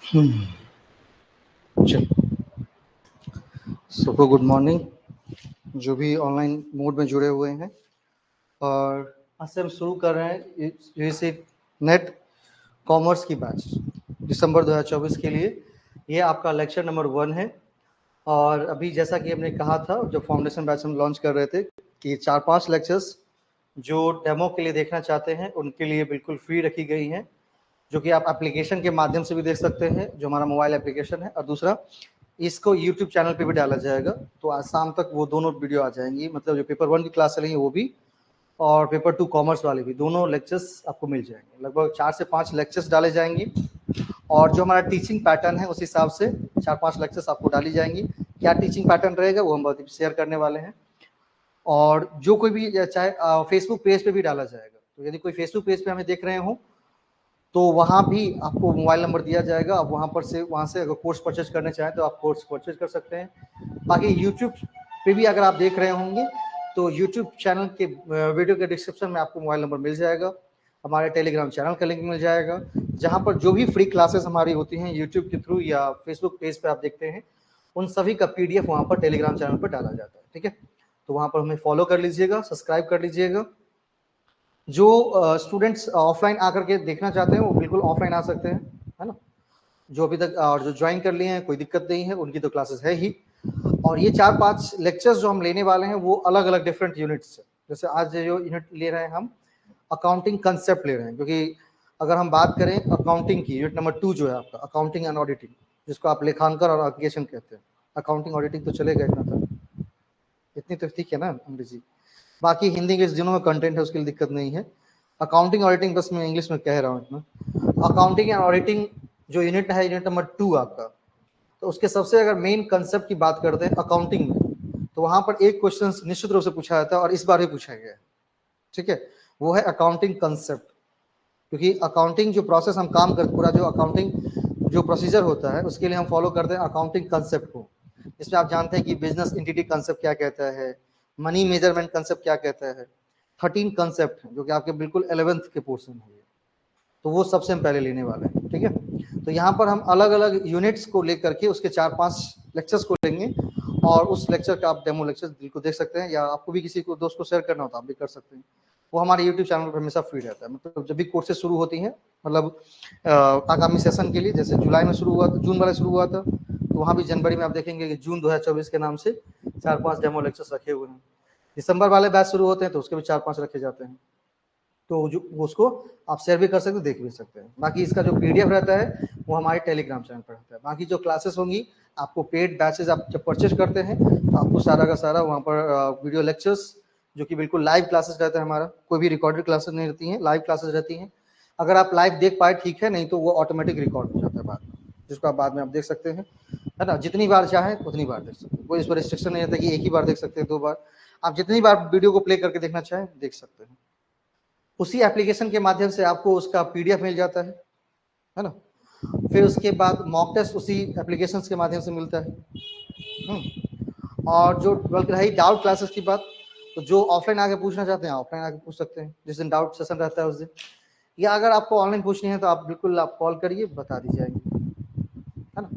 चलो, सबको good morning जो भी ऑनलाइन मोड में जुड़े हुए हैं। और आज से हम शुरू कर रहे हैं यूजीसी नेट कॉमर्स की बैच दिसंबर 2024 के लिए। ये आपका लेक्चर नंबर 1 है। और अभी जैसा कि हमने कहा था जब फाउंडेशन बैच हम लॉन्च कर रहे थे कि 4-5 लेक्चर्स जो डेमो के लिए देखना चाहते हैं उनके लिए बिल्कुल फ्री रखी गई हैं, जो कि आप एप्लीकेशन के माध्यम से भी देख सकते हैं, जो हमारा मोबाइल एप्लीकेशन है। और दूसरा, इसको यूट्यूब चैनल पे भी डाला जाएगा, तो आज शाम तक वो दोनों वीडियो आ जाएंगी। मतलब जो पेपर 1 की क्लास चलेंगी वो भी, और पेपर 2 कॉमर्स वाले भी, दोनों लेक्चर्स आपको मिल जाएंगे। लगभग 4 से 5 लेक्चर्स डाले जाएंगे, और जो हमारा टीचिंग पैटर्न है उस हिसाब से 4-5 लेक्चर्स आपको डाली जाएंगी। क्या टीचिंग पैटर्न रहेगा वो हम बहुत शेयर करने वाले हैं। और जो कोई भी चाहे फेसबुक पेज पे भी डाला जाएगा, तो यदि कोई फेसबुक पेज पे हमें देख रहे हो तो वहाँ भी आपको मोबाइल नंबर दिया जाएगा। आप वहाँ से अगर कोर्स परचेज करना चाहें तो आप कोर्स परचेज कर सकते हैं। बाकी यूट्यूब पे भी अगर आप देख रहे होंगे तो यूट्यूब चैनल के वीडियो के डिस्क्रिप्शन में आपको मोबाइल नंबर मिल जाएगा। हमारे टेलीग्राम चैनल का लिंक मिल जाएगा, जहाँ पर जो भी फ्री क्लासेस हमारी होती हैं यूट्यूब के थ्रू या फेसबुक पेज पर आप देखते हैं, उन सभी का PDF वहाँ पर टेलीग्राम चैनल पर डाला जाता है। ठीक है, तो वहाँ पर हमें फॉलो कर लीजिएगा, सब्सक्राइब कर लीजिएगा। जो स्टूडेंट्स ऑफलाइन आकर के देखना चाहते हैं वो बिल्कुल ऑफलाइन आ सकते हैं, है ना। जो अभी तक और जो ज्वाइन कर लिए हैं कोई दिक्कत नहीं है, उनकी तो क्लासेस है ही। और ये 4-5 लेक्चर्स जो हम लेने वाले हैं वो अलग अलग डिफरेंट यूनिट्स से। जैसे आज जो यूनिट ले रहे हैं हम अकाउंटिंग कंसेप्ट ले रहे हैं, क्योंकि अगर हम बात करें अकाउंटिंग की, यूनिट नंबर 2 जो है आपका अकाउंटिंग एंड ऑडिटिंग, जिसको आप लेखांकन और एप्लीकेशन कहते हैं। अकाउंटिंग ऑडिटिंग तो चलेगा इतना तक, इतनी तो ठीक है ना अंग्रेजी। बाकी हिंदी इंग्लिश दोनों में कंटेंट है, उसके लिए दिक्कत नहीं है। अकाउंटिंग ऑडिटिंग बस मैं इंग्लिश में कह रहा हूँ इतना। अकाउंटिंग एंड ऑडिटिंग जो यूनिट है, यूनिट नंबर 2 आपका, तो उसके सबसे अगर मेन कंसेप्ट की बात करते हैं अकाउंटिंग में, तो वहां पर एक क्वेश्चन निश्चित रूप से पूछा जाता है और इस बार भी पूछा गया है। ठीक है, वो है अकाउंटिंग कंसेप्ट। क्योंकि अकाउंटिंग जो प्रोसेस हम काम करते, पूरा जो अकाउंटिंग जो प्रोसीजर होता है उसके लिए हम फॉलो करते हैं अकाउंटिंग कंसेप्ट को। इसमें आप जानते हैं कि बिजनेस एंटिटी कंसेप्ट क्या कहता है, मनी मेजरमेंट कंसेप्ट क्या कहता है, 13 कंसेप्ट जो कि आपके बिल्कुल 11th के पोर्शन है, तो वो सबसे हम पहले लेने वाले हैं। ठीक है, तो यहाँ पर हम अलग अलग यूनिट्स को लेकर के उसके 4-5 लेक्चर्स को लेंगे, और उस लेक्चर का आप डेमो लेक्चर बिल्कुल देख सकते हैं, या आपको भी किसी को दोस्त को शेयर करना हो तो आप भी कर सकते हैं। वो हमारे यूट्यूब चैनल पर हमेशा फ्री रहता है। मतलब जब भी कोर्सेज शुरू होती हैं, मतलब आगामी सेशन के लिए, जैसे जुलाई में शुरू हुआ था, जून वाला शुरू हुआ था, तो वहाँ भी जनवरी में आप देखेंगे कि जून 2024 के नाम से 4-5 डेमो लेक्चर्स रखे हुए हैं। दिसंबर वाले बैच शुरू होते हैं तो उसके भी 4-5 रखे जाते हैं, तो जो उसको आप शेयर भी कर सकते हैं, देख भी सकते हैं। बाकी इसका जो PDF रहता है वो हमारे टेलीग्राम चैनल पर रहता है। बाकी जो क्लासेस होंगी आपको पेड बैचेज आप जब परचेज करते हैं तो आपको सारा का सारा वहाँ पर वीडियो लेक्चर्स, जो कि बिल्कुल लाइव क्लासेस रहता है हमारा, कोई भी रिकॉर्डेड क्लासेस नहीं रहती हैं, लाइव क्लासेस रहती हैं। अगर आप लाइव देख पाए ठीक है, नहीं तो वो ऑटोमेटिक रिकॉर्ड हो जाता है बाद में, जिसको आप बाद में आप देख सकते हैं, है ना। जितनी बार चाहें उतनी बार देख सकते हैं, कोई इस पर रिस्ट्रिक्शन नहीं रहता कि एक ही बार देख सकते हैं, 2 बार। आप जितनी बार वीडियो को प्ले करके देखना चाहें देख सकते हैं। उसी एप्लीकेशन के माध्यम से आपको उसका PDF मिल जाता है ना। फिर उसके बाद मॉक टेस्ट उसी एप्लीकेशन के माध्यम से मिलता है। और जो बल्कि रही डाउट क्लासेस की बात, तो जो ऑफलाइन आके पूछना चाहते हैं ऑफलाइन आके पूछ सकते हैं, जिस दिन डाउट सेशन रहता है उस दिन। या अगर आपको ऑनलाइन पूछनी है तो आप बिल्कुल आप कॉल करिए, बता दी जाएगी, है ना।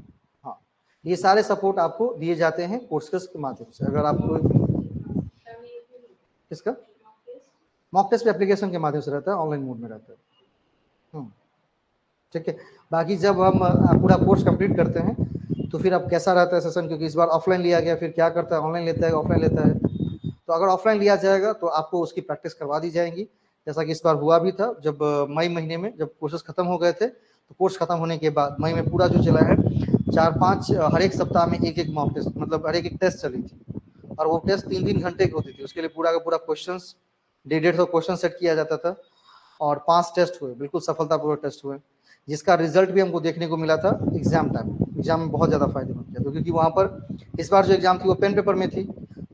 हाँ, ये सारे सपोर्ट आपको दिए जाते हैं कोर्सेस के माध्यम से। अगर आपको किसका मॉक टेस्ट एप्लीकेशन के माध्यम से रहता है, ऑनलाइन मोड में रहता है। ठीक है, बाकी जब हम पूरा कोर्स कंप्लीट करते हैं तो फिर अब कैसा रहता है सेशन, क्योंकि इस बार ऑफलाइन लिया गया, फिर क्या करता है ऑनलाइन लेता है ऑफलाइन लेता है। तो अगर ऑफलाइन लिया जाएगा तो आपको उसकी प्रैक्टिस करवा दी जाएगी, जैसा कि इस बार हुआ भी था। जब मई महीने में जब कोर्सेज खत्म हो गए थे, तो कोर्स खत्म होने के बाद मई में पूरा जो चला है 4-5 हर एक सप्ताह में एक मॉक टेस्ट, मतलब हर एक टेस्ट चली थी, और वो टेस्ट 3-3 घंटे की होती थी। उसके लिए पूरा का पूरा क्वेश्चन 150 क्वेश्चन सेट किया जाता था, और 5 टेस्ट हुए, बिल्कुल सफलतापूर्वक टेस्ट हुए, जिसका रिजल्ट भी हमको देखने को मिला था एग्जाम टाइम। एग्जाम में बहुत ज़्यादा फायदेमंद किया था, क्योंकि वहाँ पर इस बार जो एग्जाम थी वो पेन पेपर में थी,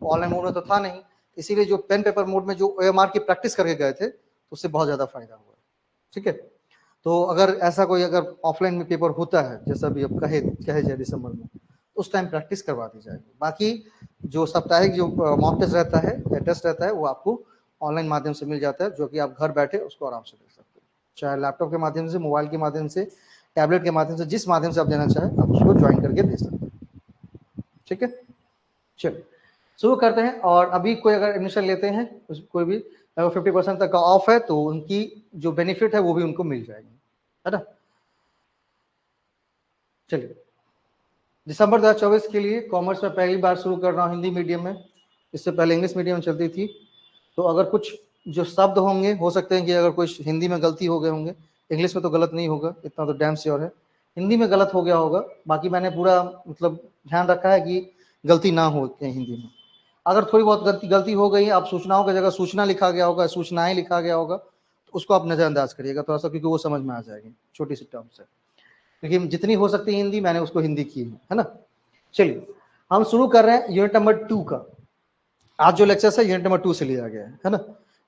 ऑनलाइन मोड में तो था नहीं। इसीलिए जो पेन पेपर मोड में जो OMR की प्रैक्टिस करके गए थे तो उससे बहुत ज़्यादा फायदा हुआ। ठीक है, तो अगर ऐसा कोई अगर ऑफलाइन में पेपर होता है, जैसा भी अब कहे जाए दिसंबर में, उस टाइम प्रैक्टिस करवा दी जाएगी। बाकी जो साप्ताहिक जो मॉक टेस्ट रहता है या टेस्ट रहता है वो आपको ऑनलाइन माध्यम से मिल जाता है, जो कि आप घर बैठे उसको आराम से देख सकते हैं, चाहे लैपटॉप के माध्यम से, मोबाइल के माध्यम से, टैबलेट के माध्यम से, जिस माध्यम से आप देना चाहें आप उसको ज्वाइन करके दे सकते हैं। ठीक है, चलिए शुरू करते हैं। और अभी कोई अगर एडमिशन लेते हैं कोई भी 50% तक का ऑफ है तो उनकी जो बेनिफिट है वो भी उनको मिल जाएगी, है ना। चलिए, दिसंबर 2024 के लिए कॉमर्स में पहली बार शुरू कर रहा हूँ हिंदी मीडियम में। इससे पहले इंग्लिश मीडियम में चलती थी। तो अगर कुछ जो शब्द होंगे, हो सकते हैं कि अगर कोई हिंदी में गलती हो गए होंगे, इंग्लिश में तो गलत नहीं होगा, इतना तो डैम श्योर है। हिंदी में गलत हो गया होगा, बाकी मैंने पूरा मतलब ध्यान रखा है कि गलती ना हो हिंदी में। अगर थोड़ी बहुत गलती हो गई, आप सूचनाओं की जगह सूचना लिखा गया होगा, सूचनाएं लिखा गया होगा, तो उसको आप नज़रअंदाज करिएगा थोड़ा सा, क्योंकि वो समझ में आ जाएगी छोटी सी टर्म से। क्योंकि जितनी हो सकती है हिंदी, मैंने उसको हिंदी की है ना। चलिए हम शुरू कर रहे हैं यूनिट नंबर 2 का। आज जो लेक्चर है यूनिट नंबर 2 से लिया गया है ना।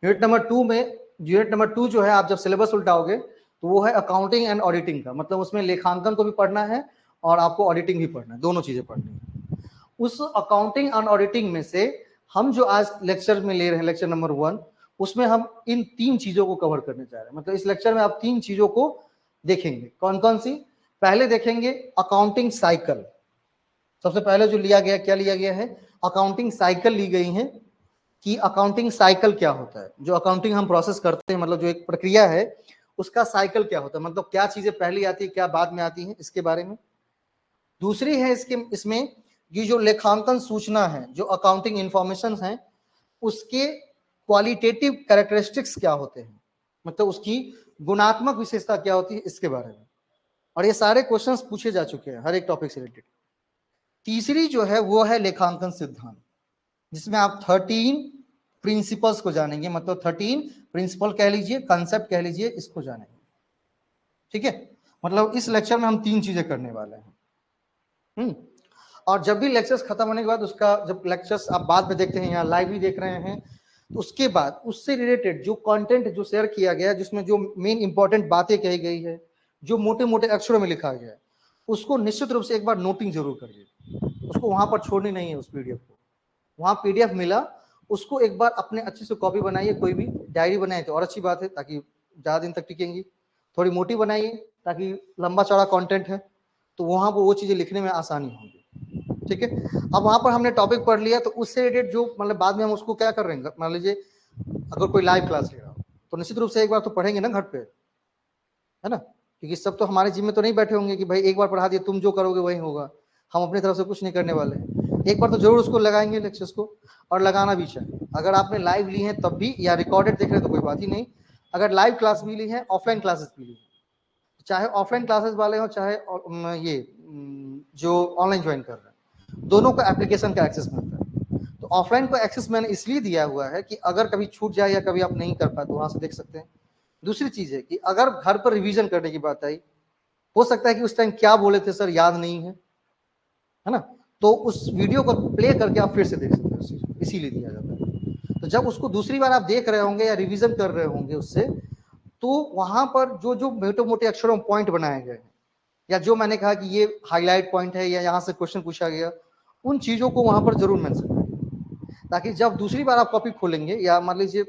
यूनिट नंबर 2 जो है, आप जब सिलेबस उल्टाओगे तो वो है अकाउंटिंग एंड ऑडिटिंग का। मतलब उसमें लेखांकन को भी पढ़ना है और आपको ऑडिटिंग भी पढ़ना है, दोनों चीजें पढ़नी है। उस अकाउंटिंग एंड ऑडिटिंग में से हम जो आज लेक्चर में ले रहे हैं, लेक्चर नंबर 1, उसमें हम इन 3 चीजों को कवर करने जा रहे हैं। मतलब इस लेक्चर में आप 3 चीजों को देखेंगे। कौन कौन सी? पहले देखेंगे अकाउंटिंग साइकिल। सबसे पहले जो लिया गया, क्या लिया गया है? अकाउंटिंग साइकिल ली गई है कि अकाउंटिंग साइकिल क्या होता है। जो अकाउंटिंग हम प्रोसेस करते हैं, मतलब जो एक प्रक्रिया है, उसका साइकिल क्या होता है, मतलब क्या चीजें पहले आती है, क्या बाद में आती है, इसके बारे में। दूसरी है इसमें ये जो लेखांकन सूचना है, जो अकाउंटिंग इंफॉर्मेशन है, उसके क्वालिटेटिव कैरेक्टरिस्टिक्स क्या होते हैं, मतलब उसकी गुणात्मक विशेषता क्या होती है, इसके बारे में। और ये सारे क्वेश्चंस पूछे जा चुके हैं हर एक टॉपिक से रिलेटेड। तीसरी जो है वो है लेखांकन सिद्धांत, जिसमें आप 13 प्रिंसिपल्स को जानेंगे। मतलब 13 प्रिंसिपल कह लीजिए, कंसेप्ट कह लीजिए, इसको जानेंगे। ठीक है, मतलब इस लेक्चर में हम 3 चीजें करने वाले हैं। और जब भी लेक्चर्स खत्म होने के बाद, उसका जब लेक्चर्स आप बाद में देखते हैं, यहाँ लाइव भी देख रहे हैं, तो उसके बाद उससे रिलेटेड जो कंटेंट जो शेयर किया गया है, जिसमें जो मेन इंपॉर्टेंट बातें कही गई है, जो मोटे मोटे अक्षरों में लिखा गया है, उसको निश्चित रूप से एक बार नोटिंग जरूर करिए। उसको वहां पर छोड़नी नहीं है। उस पीडीएफ को, वहां पीडीएफ मिला, उसको एक बार अपने अच्छे से कॉपी बनाइए। कोई भी डायरी बनाए तो और अच्छी बात है, ताकि ज्यादा दिन तक टिकेंगी। थोड़ी मोटी बनाइए ताकि लंबा चौड़ा कंटेंट है, तो वहां पर वो चीजें लिखने में आसानी होगी। ठीक है, अब वहां पर हमने टॉपिक पढ़ लिया, तो उससे रिलेटेड जो मतलब बाद में हम उसको क्या कर रहे हैं, मान लीजिए अगर कोई लाइव क्लास ले रहा हो, तो निश्चित रूप से एक बार तो पढ़ेंगे ना घर पे, है ना। क्योंकि सब तो हमारे जिम में तो नहीं बैठे होंगे कि भाई एक बार पढ़ा दिया, तुम जो करोगे वही होगा। हम अपनी तरफ से कुछ नहीं करने वाले हैं। एक बार तो जरूर उसको लगाएंगे लेक्चर्स को, और लगाना भी चाहिए। अगर आपने लाइव ली है तब भी, या रिकॉर्डेड देख रहे हैं तो कोई बात ही नहीं। अगर लाइव क्लास भी ली है, ऑफलाइन क्लासेस भी ली है, चाहे ऑफलाइन क्लासेस वाले हो, चाहे ये जो ऑनलाइन ज्वाइन कर रहे हैं, दोनों को एप्लीकेशन का एक्सेस मिलता है। तो ऑफलाइन को एक्सेस मैंने इसलिए दिया हुआ है कि अगर कभी छूट जाए या कभी आप नहीं कर पाए तो वहां से देख सकते हैं। दूसरी चीज है कि अगर घर पर रिवीजन करने की बात आई, हो सकता है कि उस टाइम क्या बोले थे सर याद नहीं है ना, तो उस वीडियो को प्ले करके आप फिर से देख सकते हैं। इसीलिए दिया जाता है। तो जब उसको दूसरी बार आप देख रहे होंगे या रिवीजन कर रहे होंगे उससे, तो वहां पर जो जो मोटे मोटे अक्षरों में पॉइंट बनाए गए हैं, या जो मैंने कहा कि ये हाईलाइट पॉइंट है, या यहाँ से क्वेश्चन पूछा गया, उन चीजों को वहां पर जरूर मेंशन करें, ताकि जब दूसरी बार आप कॉपी खोलेंगे, या मान लीजिए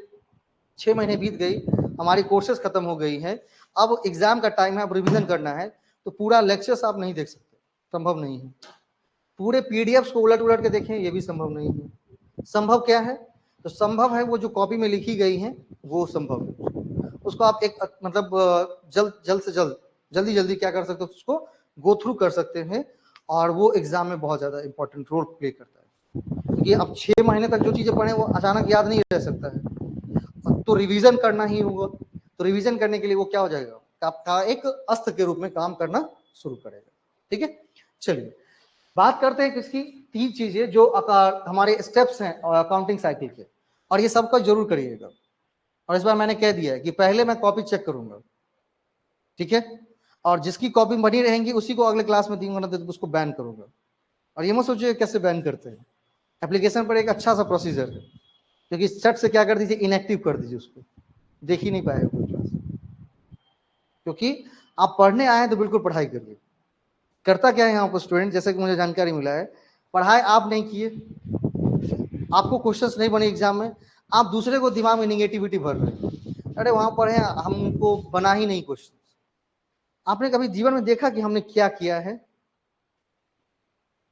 6 महीने बीत गई, हमारी कोर्सेज खत्म हो गई है, अब एग्जाम का टाइम है, अब रिवीजन करना है, तो पूरा लेक्चर्स आप नहीं देख सकते, संभव नहीं है। पूरे पीडीएफ को उलट उलट के देखें, ये भी संभव नहीं है। संभव क्या है? तो संभव है वो जो कॉपी में लिखी गई है, वो संभव है। उसको आप एक मतलब जल्द से जल्दी जल्दी क्या कर सकते हो, उसको गो थ्रू कर सकते हैं, और वो एग्जाम में बहुत ज्यादा इंपॉर्टेंट रोल प्ले करता है। क्योंकि अब 6 महीने तक जो चीजें पढ़े वो अचानक याद नहीं रह सकता है, तो रिवीजन करना ही होगा। तो रिवीजन करने के लिए वो क्या हो जाएगा, आपका एक अस्त्र के रूप में काम करना शुरू करेगा। ठीक है, चलिए बात करते हैं किसकी, 3 चीजें जो हमारे स्टेप्स हैं अकाउंटिंग साइकिल के, और ये सबका जरूर करिएगा। और इस बार मैंने कह दिया है कि पहले मैं कॉपी चेक करूंगा, ठीक है, और जिसकी कॉपी बनी रहेंगी उसी को अगले क्लास में दूंगा, ना तो उसको बैन करूंगा। और ये मत सोचिए कैसे बैन करते हैं, एप्लीकेशन पर एक अच्छा सा प्रोसीजर है, क्योंकि चट से क्या कर दीजिए, इनएक्टिव कर दीजिए, उसको देख ही नहीं पाएगा कोई क्लास। क्योंकि आप पढ़ने आए हैं तो बिल्कुल पढ़ाई करिए। करता क्या है यहाँ पर स्टूडेंट, जैसे कि मुझे जानकारी मिला है, पढ़ाई आप नहीं किए, आपको क्वेश्चंस नहीं बने एग्जाम में, आप दूसरे को दिमाग में निगेटिविटी भर रहे हैं। अरे वहां पढ़े, हमको बना ही नहीं क्वेश्चन, आपने कभी जीवन में देखा कि हमने क्या किया है?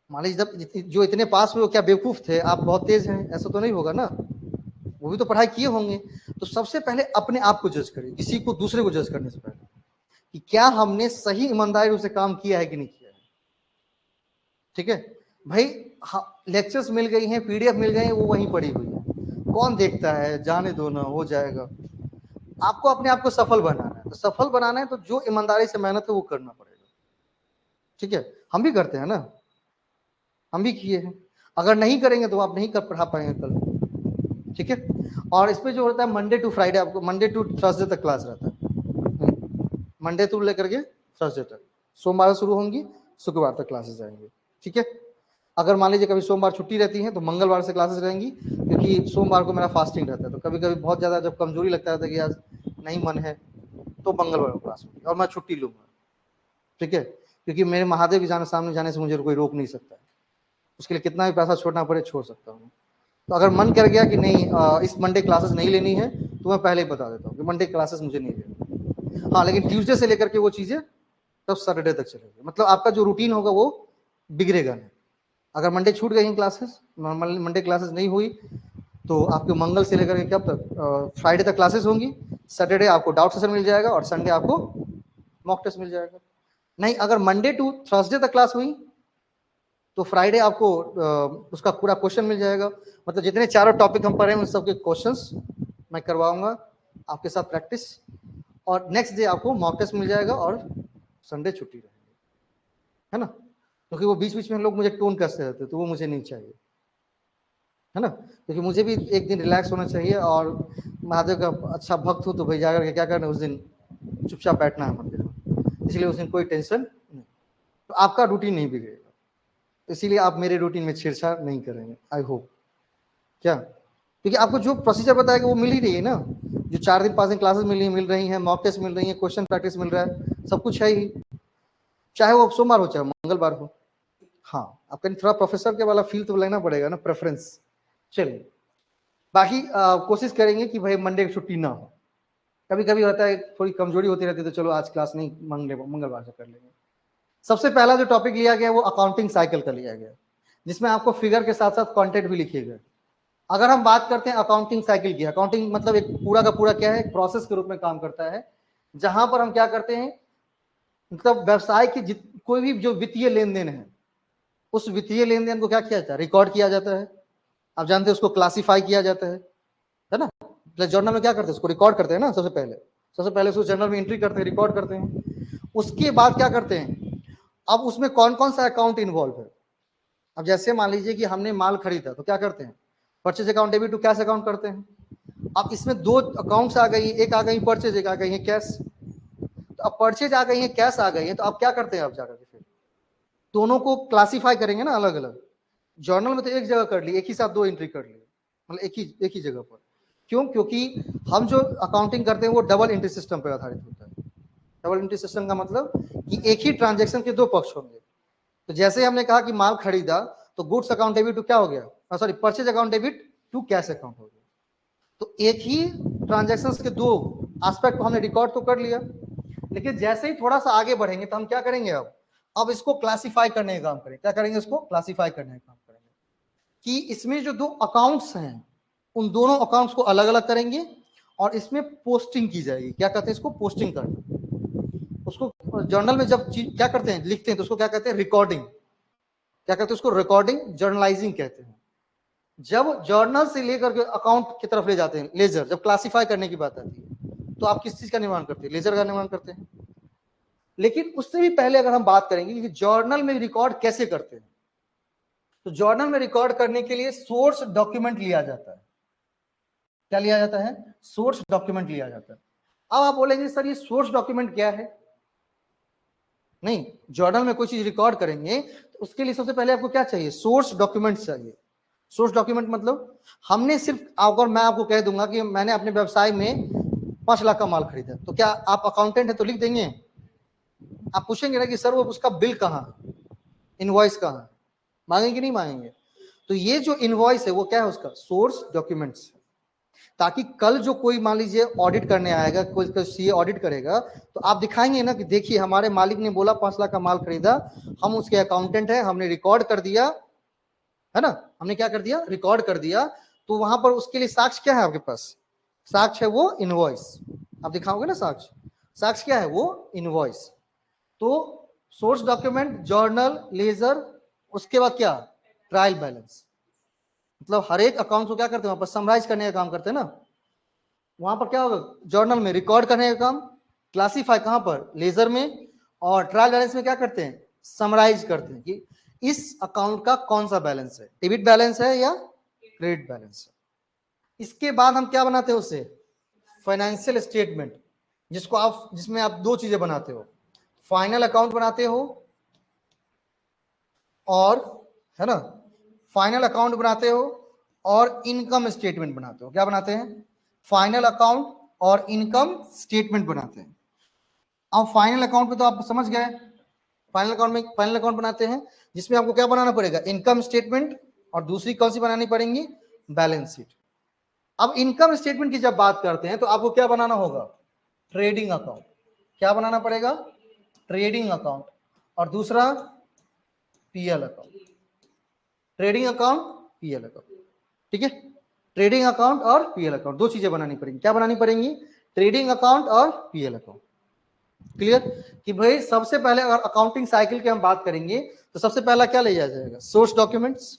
मान लीजिए जब जो इतने पास हुए वो क्या बेवकूफ थे, आप बहुत तेज हैं, ऐसा तो नहीं होगा ना, वो भी तो पढ़ाई किए होंगे। तो सबसे पहले अपने आप को जज करिए, किसी को दूसरे को जज करने से पहले, कि क्या हमने सही ईमानदारी रूप से काम किया है कि नहीं किया है। ठीक है भाई, लेक्चर्स मिल गई हैं, पीडीएफ मिल गई है, वो वहीं पड़ी हुई है, कौन देखता है, जाने दो ना, हो जाएगा। आपको अपने आप को सफल बनाना है, तो सफल बनाना है तो जो ईमानदारी से मेहनत है वो करना पड़ेगा। ठीक है, हम भी करते हैं ना, हम भी किए हैं। अगर नहीं करेंगे तो आप नहीं कर पढ़ा पाएंगे कल। ठीक है, और इसमें जो होता है मंडे टू फ्राइडे, आपको मंडे टू थर्सडे तक क्लास रहता है, मंडे टू लेकर के थर्सडे तक, सोमवार से शुरू होंगी, शुक्रवार तक क्लासेस जाएंगे। ठीक है, अगर मान लीजिए कभी सोमवार छुट्टी रहती है तो मंगलवार से क्लासेस रहेंगी, क्योंकि सोमवार को मेरा फास्टिंग रहता है, तो कभी कभी बहुत ज़्यादा जब कमजोरी लगता है कि आज नहीं मन है, तो मंगलवार को क्लास होगी और मैं छुट्टी लूंगा। ठीक है, क्योंकि मेरे महादेव के सामने जाने से मुझे कोई रोक नहीं सकता है, उसके लिए कितना भी पैसा छोड़ना पड़े छोड़ सकता हूँ। तो अगर मन कर गया कि नहीं इस मंडे क्लासेस नहीं लेनी है, तो मैं पहले ही बता देता हूँ कि मंडे क्लासेस मुझे नहीं लेनी। हाँ, लेकिन ट्यूसडे से लेकर के वो चीज़ें तब सैटरडे तक चलेगी, मतलब आपका जो रूटीन होगा वो बिगड़ेगा नहीं। अगर मंडे छूट गई क्लासेस, नॉर्मल मंडे क्लासेस नहीं हुई, तो आपके मंगल से लेकर के कब तक, फ्राइडे तक क्लासेस होंगी, सैटरडे आपको डाउट सेशन मिल जाएगा और संडे आपको मॉक टेस्ट मिल जाएगा। नहीं, अगर मंडे टू थर्सडे तक क्लास हुई तो फ्राइडे आपको उसका पूरा क्वेश्चन मिल जाएगा, मतलब जितने चारों टॉपिक हम पढ़े हैं उन सबके क्वेश्चंस मैं करवाऊंगा आपके साथ प्रैक्टिस, और नेक्स्ट डे आपको मॉक टेस्ट मिल जाएगा और संडे छुट्टी रहेगी, है ना, क्योंकि वो बीच बीच में लोग मुझे टोन कसते रहते तो वो मुझे नहीं चाहिए, है ना, क्योंकि मुझे भी एक दिन रिलैक्स होना चाहिए, और महादेव का अच्छा भक्त हो तो भाई जाकर के क्या करना, उस दिन चुपचाप बैठना है मंदिर में, इसलिए उस दिन कोई टेंशन नहीं, तो आपका रूटीन नहीं बिगड़ेगा, इसीलिए आप मेरे रूटीन में छेड़छाड़ नहीं करेंगे, आई होप। क्या, क्योंकि आपको जो प्रोसीजर बताएगा वो मिल ही रही है ना, जो 4 दिन 5 दिन क्लासेस मिल रही हैं, मॉक टेस्ट मिल रही है, क्वेश्चन प्रैक्टिस मिल रहा है, सब कुछ है ही, चाहे वो सोमवार हो चाहे मंगलवार हो। हाँ, आपका थोड़ा प्रोफेसर के वाला फील तो लेना पड़ेगा ना, प्रेफरेंस। चलिए, बाकी कोशिश करेंगे कि भाई मंडे की छुट्टी ना हो, कभी कभी होता है थोड़ी कमजोरी होती रहती है, तो चलो आज क्लास नहीं, मंगलवार से कर लेंगे। सबसे पहला जो टॉपिक लिया गया वो अकाउंटिंग साइकिल का लिया गया, जिसमें आपको फिगर के साथ साथ कंटेंट भी लिखे गए। अगर हम बात करते हैं अकाउंटिंग साइकिल की, अकाउंटिंग मतलब एक पूरा का पूरा क्या है, एक प्रोसेस के रूप में काम करता है, जहां पर हम क्या करते हैं, मतलब व्यवसाय की कोई भी जो वित्तीय लेन देन है, उस वित्तीय लेन देन को क्या किया जाता है, रिकॉर्ड किया जाता है। आप जानते हैं उसको क्लासिफाई किया जाता है ना, जर्नल में क्या करते हैं, उसको रिकॉर्ड करते हैं ना, सबसे पहले उसको जर्नल में एंट्री करते हैं, रिकॉर्ड करते हैं। उसके बाद क्या करते हैं, अब उसमें कौन कौन सा अकाउंट इन्वॉल्व है। अब जैसे मान लीजिए कि हमने माल खरीदा, तो क्या करते हैं, purchase account, debit to cash account करते हैं। अब इसमें 2 अकाउंट्स आ गई, एक आ गई परचेज, एक आ गई है कैश। तो अब परचेज आ गई है, कैश आ गई है, तो अब क्या करते हैं, आप जाकर के फिर दोनों को क्लासिफाई करेंगे ना अलग अलग। जर्नल में तो एक जगह कर ली, एक ही साथ 2 एंट्री कर ली, मतलब एक ही जगह पर। क्यों, क्योंकि हम जो अकाउंटिंग करते हैं वो डबल एंट्री सिस्टम पर आधारित होता है। डबल एंट्री सिस्टम का मतलब कि एक ही ट्रांजेक्शन के 2 पक्ष होंगे। तो जैसे हमने कहा कि माल खरीदा, तो गुड्स अकाउंट डेबिट टू क्या हो गया, sorry purchase account debit to cash account हो गया। तो एक ही ट्रांजेक्शन के 2 एस्पेक्ट को हमने रिकॉर्ड तो कर लिया, लेकिन जैसे ही थोड़ा सा आगे बढ़ेंगे तो हम क्या करेंगे, अब इसको क्लासिफाई करने का काम करेंगे। क्या करेंगे, इसको क्लासिफाई करने का काम करेंगे, कि इसमें जो 2 अकाउंट्स हैं उन दोनों अकाउंट्स को अलग अलग करेंगे, और इसमें पोस्टिंग की जाएगी। क्या कहते हैं इसको, पोस्टिंग करना। उसको जर्नल में जब क्या करते हैं, लिखते हैं, तो उसको क्या कहते हैं, रिकॉर्डिंग। क्या कहते हैं उसको, रिकॉर्डिंग, जर्नलाइजिंग कहते हैं। जब जर्नल से लेकर के अकाउंट की तरफ ले जाते हैं, लेजर, जब क्लासिफाई करने की बात आती है, तो आप किस चीज का निर्माण करते हैं, लेजर का निर्माण करते हैं। लेकिन उससे भी पहले अगर हम बात करेंगे कि जर्नल में रिकॉर्ड कैसे करते हैं, तो जर्नल में रिकॉर्ड करने के लिए सोर्स डॉक्यूमेंट लिया जाता है। क्या लिया जाता है, सोर्स डॉक्यूमेंट लिया जाता है। अब आप बोलेंगे सर ये सोर्स डॉक्यूमेंट क्या है। नहीं, जर्नल में कोई चीज रिकॉर्ड करेंगे तो उसके लिए सबसे पहले आपको क्या चाहिए, सोर्स डॉक्यूमेंट चाहिए। सोर्स डॉक्यूमेंट मतलब हमने सिर्फ, अगर मैं आपको कह दूंगा कि मैंने अपने व्यवसाय में 5 लाख का माल खरीदा, तो क्या आप अकाउंटेंट है तो लिख देंगे। आप पूछेंगे ना कि सर वो उसका बिल कहाँ है, इनवॉइस कहाँ है, मांगेंगे नहीं मांगेंगे। तो ये जो इनवॉइस है वो क्या है, उसका सोर्स डॉक्यूमेंट्स। ताकि कल जो कोई मान लीजिए ऑडिट करने आएगा, कोई सीए ऑडिट करेगा, तो आप दिखाएंगे ना कि देखिए हमारे मालिक ने बोला 5 लाख का माल खरीदा, हम उसके अकाउंटेंट हैं, हमने रिकॉर्ड कर दिया है ना, हमने क्या कर दिया, रिकॉर्ड कर दिया। तो वहां पर उसके लिए साक्ष्य क्या है आपके पास, साक्ष्य है वो इनवॉइस, आप दिखाओगे ना साक्ष्य, साक्ष्य क्या है वो इनवॉइस। तो सोर्स डॉक्यूमेंट, जर्नल, लेजर, उसके बाद क्या, ट्रायल बैलेंस। मतलब हर एक अकाउंट को क्या करते हैं वहां पर समराइज करने का काम करते हैं ना। वहां पर क्या होगा, जर्नल में रिकॉर्ड करने का काम, क्लासीफाई कहां पर, लेजर में, और ट्रायल बैलेंस में क्या करते हैं, समराइज करते हैं कि इस अकाउंट का कौन सा बैलेंस है, डेबिट बैलेंस है या क्रेडिट बैलेंस है। इसके बाद हम क्या बनाते हैं उससे, फाइनेंशियल स्टेटमेंट, जिसको आप, जिसमें आप दो चीजें बनाते हो, फाइनल अकाउंट बनाते हो और, है ना, फाइनल अकाउंट बनाते हो और इनकम स्टेटमेंट बनाते हो। क्या बनाते हैं, फाइनल अकाउंट और इनकम स्टेटमेंट बनाते हैं। अब फाइनल अकाउंट में तो आप समझ गए, फाइनल अकाउंट में फाइनल अकाउंट बनाते हैं जिसमें आपको क्या बनाना पड़ेगा, इनकम स्टेटमेंट, और दूसरी कौन सी बनानी पड़ेंगी, बैलेंस शीट। अब इनकम स्टेटमेंट की जब बात करते हैं तो आपको क्या बनाना होगा, ट्रेडिंग अकाउंट। क्या बनाना पड़ेगा, ट्रेडिंग अकाउंट, और दूसरा PL account, trading account, PL account, ठीक है। ट्रेडिंग अकाउंट और पीएल अकाउंट, दो चीजें बनानी पड़ेंगी। क्या बनानी पड़ेंगी, ट्रेडिंग अकाउंट और पीएल अकाउंट। क्लियर, कि भाई सबसे पहले अगर अकाउंटिंग साइकिल की हम बात करेंगे तो सबसे पहला क्या ले जाया जाएगा, सोर्स डॉक्यूमेंट्स।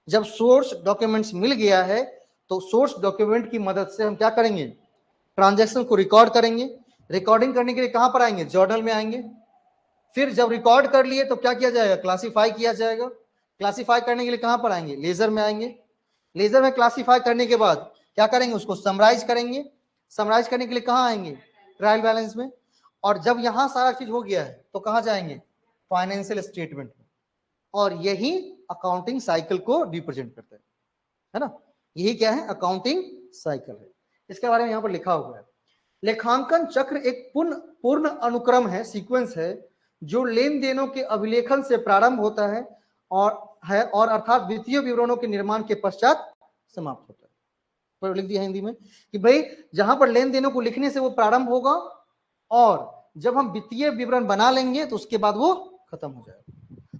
जब सोर्स डॉक्यूमेंट्स मिल गया है तो सोर्स डॉक्यूमेंट की मदद से हम क्या करेंगे, ट्रांजैक्शन को रिकॉर्ड करेंगे। रिकॉर्डिंग करने के लिए कहां पर आएंगे, जर्नल में आएंगे। फिर जब रिकॉर्ड कर लिए तो क्या किया जाएगा, क्लासीफाई किया जाएगा। क्लासीफाई करने के लिए कहां पर आएंगे, लेजर में आएंगे। लेजर में क्लासीफाई करने के बाद क्या करेंगे, उसको समराइज करेंगे। समराइज करने के लिए कहां आएंगे, ट्रायल बैलेंस में। और जब यहां सारा चीज हो गया है तो कहां जाएंगे, फाइनेंशियल स्टेटमेंट में। और यही अकाउंटिंग साइकिल को रिप्रेजेंट करता है ना। यही क्या है, अकाउंटिंग साइकिल है। इसके बारे में यहां पर लिखा हुआ है, लेखांकन चक्र एक पूर्ण अनुक्रम है, सीक्वेंस है, जो लेन देनों के अभिलेखन से प्रारंभ होता है और अर्थात वित्तीय विवरणों के निर्माण के पश्चात समाप्त होता है। पर लिख दिया हिंदी में कि भाई जहां पर लेन देनों को लिखने से वो प्रारंभ होगा, और जब हम वित्तीय विवरण बना लेंगे तो उसके बाद वो खत्म हो जाएगा।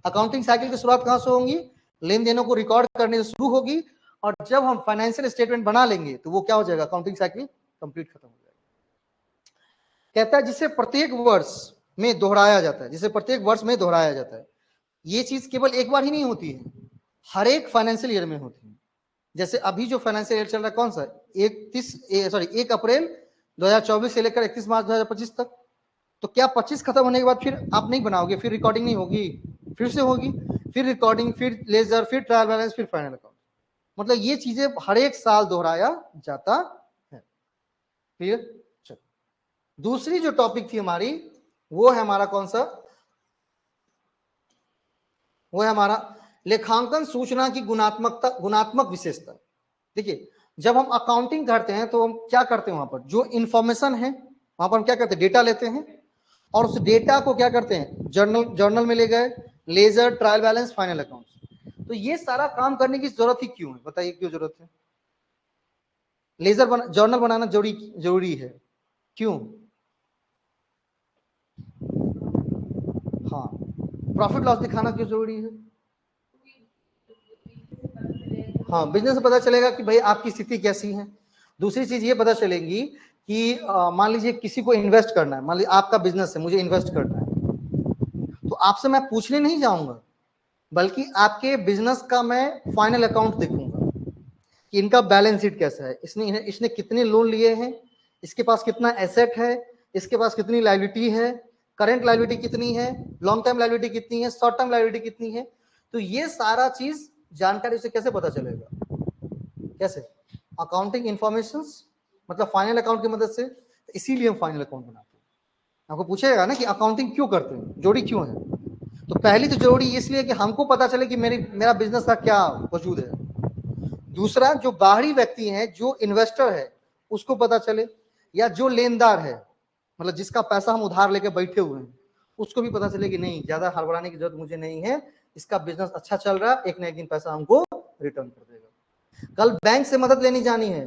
अकाउंटिंग साइकिल की शुरुआत कहां से होगी, लेन देनों को रिकॉर्ड करने से शुरू होगी, और जब हम फाइनेंशियल स्टेटमेंट बना लेंगे तो वो क्या हो जाएगा, अकाउंटिंग साइकिल कंप्लीट खत्म हो जाएगा। कहता है जिसे प्रत्येक वर्ष में दोहराया जाता है, जिसे प्रत्येक वर्ष में दोहराया जाता है। ये चीज केवल एक बार ही नहीं होती है, हर एक फाइनेंशियल ईयर में होती है। जैसे अभी जो फाइनेंशियल ईयर चल रहा है कौन सा, 1 अप्रैल 2024 से लेकर 31 मार्च 2025 तक। तो क्या 25 खत्म होने के बाद फिर आप नहीं बनाओगे, फिर रिकॉर्डिंग नहीं होगी, फिर से होगी, फिर रिकॉर्डिंग, फिर लेजर, फिर ट्रायल बैलेंस, फिर फाइनल अकाउंट। मतलब ये चीजें हर एक साल दोहराया जाता है। क्लियर। दूसरी जो टॉपिक थी हमारी, वो है हमारा कौन सा, वो है हमारा लेखांकन सूचना की गुणात्मक विशेषता। देखिए जब हम अकाउंटिंग करते हैं तो हम क्या करते हैं, वहां पर जो इंफॉर्मेशन है वहां पर हम क्या करते हैं, डेटा लेते हैं, और उस डेटा को क्या करते हैं, जर्नल में ले गए, ledger, trial balance, final account. तो ये सारा काम करने की जरूरत ही क्यों है, बताइए क्यों जरूरत है। जर्नल बनाना जरूरी है, क्यों, हाँ, प्रॉफिट लॉस दिखाना क्यों जरूरी है, हाँ, बिजनेस से पता चलेगा कि भाई आपकी स्थिति कैसी है। दूसरी चीज ये पता चलेगी कि मान लीजिए किसी को इन्वेस्ट करना है, मान लीजिए आपका बिजनेस है, मुझे इन्वेस्ट करना है, तो आपसे मैं पूछने नहीं जाऊंगा, बल्कि आपके बिजनेस का मैं फाइनल अकाउंट देखूंगा कि इनका बैलेंस शीट कैसा है, इसने कितने लोन लिए हैं, इसके पास कितना एसेट है, इसके पास कितनी लायबिलिटी है, करंट लायबिलिटी कितनी है, लॉन्ग टर्म लायबिलिटी कितनी है, शॉर्ट टर्म लायबिलिटी कितनी है। तो ये सारा चीज जानकारी से कैसे पता चलेगा, कैसे, अकाउंटिंग इंफॉर्मेशन, मतलब फाइनल अकाउंट की मदद से। तो इसीलिए हम फाइनल अकाउंट बनाते हैं। आपको पूछेगा ना कि अकाउंटिंग क्यों करते हैं, जोड़ी क्यों है, तो पहली तो जोड़ी इसलिए कि हमको पता चले कि मेरा बिजनेस का क्या वजूद है। दूसरा, जो बाहरी व्यक्ति है, जो इन्वेस्टर है, उसको पता चले, या जो लेनदार है, मतलब जिसका पैसा हम उधार लेके बैठे हुए हैं, उसको भी पता चले कि नहीं, ज्यादा हड़बड़ाने की जरूरत मुझे नहीं है, इसका बिजनेस अच्छा चल रहा है, एक ना एक दिन पैसा हमको रिटर्न कर देगा। कल बैंक से मदद लेनी जानी है,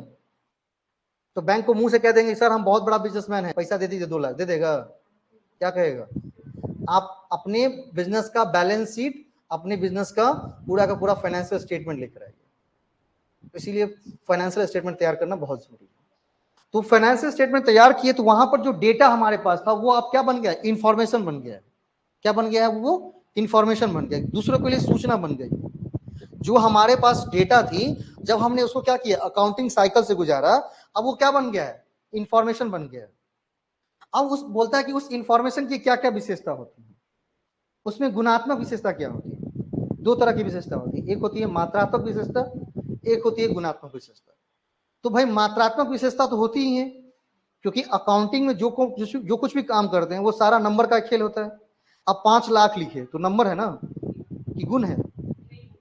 तो बैंक को मुंह से कह देंगे सर हम बहुत बड़ा बिजनेसमैन है, पैसा दे दीजिए 2 लाख, दे देगा? क्या कहेगा? आप अपने बिजनेस का बैलेंस शीट, अपने बिजनेस का पूरा फाइनेंशियल स्टेटमेंट लेकर आइए। इसीलिए फाइनेंशियल स्टेटमेंट तैयार करना बहुत जरूरी है। तो फाइनेंशियल स्टेटमेंट तैयार किए तो वहां पर जो डेटा हमारे पास था वो अब क्या बन गया? इंफॉर्मेशन बन गया है। क्या बन गया है? वो इंफॉर्मेशन बन गया, दूसरों के लिए सूचना बन गई। जो हमारे पास डेटा थी, जब हमने उसको क्या किया? अकाउंटिंग साइकिल से गुजारा, अब वो क्या बन गया है? इंफॉर्मेशन बन गया है। अब उस बोलता है कि उस इंफॉर्मेशन की क्या क्या विशेषता होती है, उसमें गुणात्मक विशेषता क्या होती है? 2 तरह की विशेषता होती है, एक होती है मात्रात्मक विशेषता, एक होती है गुणात्मक विशेषता। तो भाई मात्रात्मक विशेषता तो होती ही है, क्योंकि अकाउंटिंग में जो कुछ भी काम करते हैं वो सारा नंबर का खेल होता है। अब 5 लाख लिखे तो नंबर है ना, कि गुण है?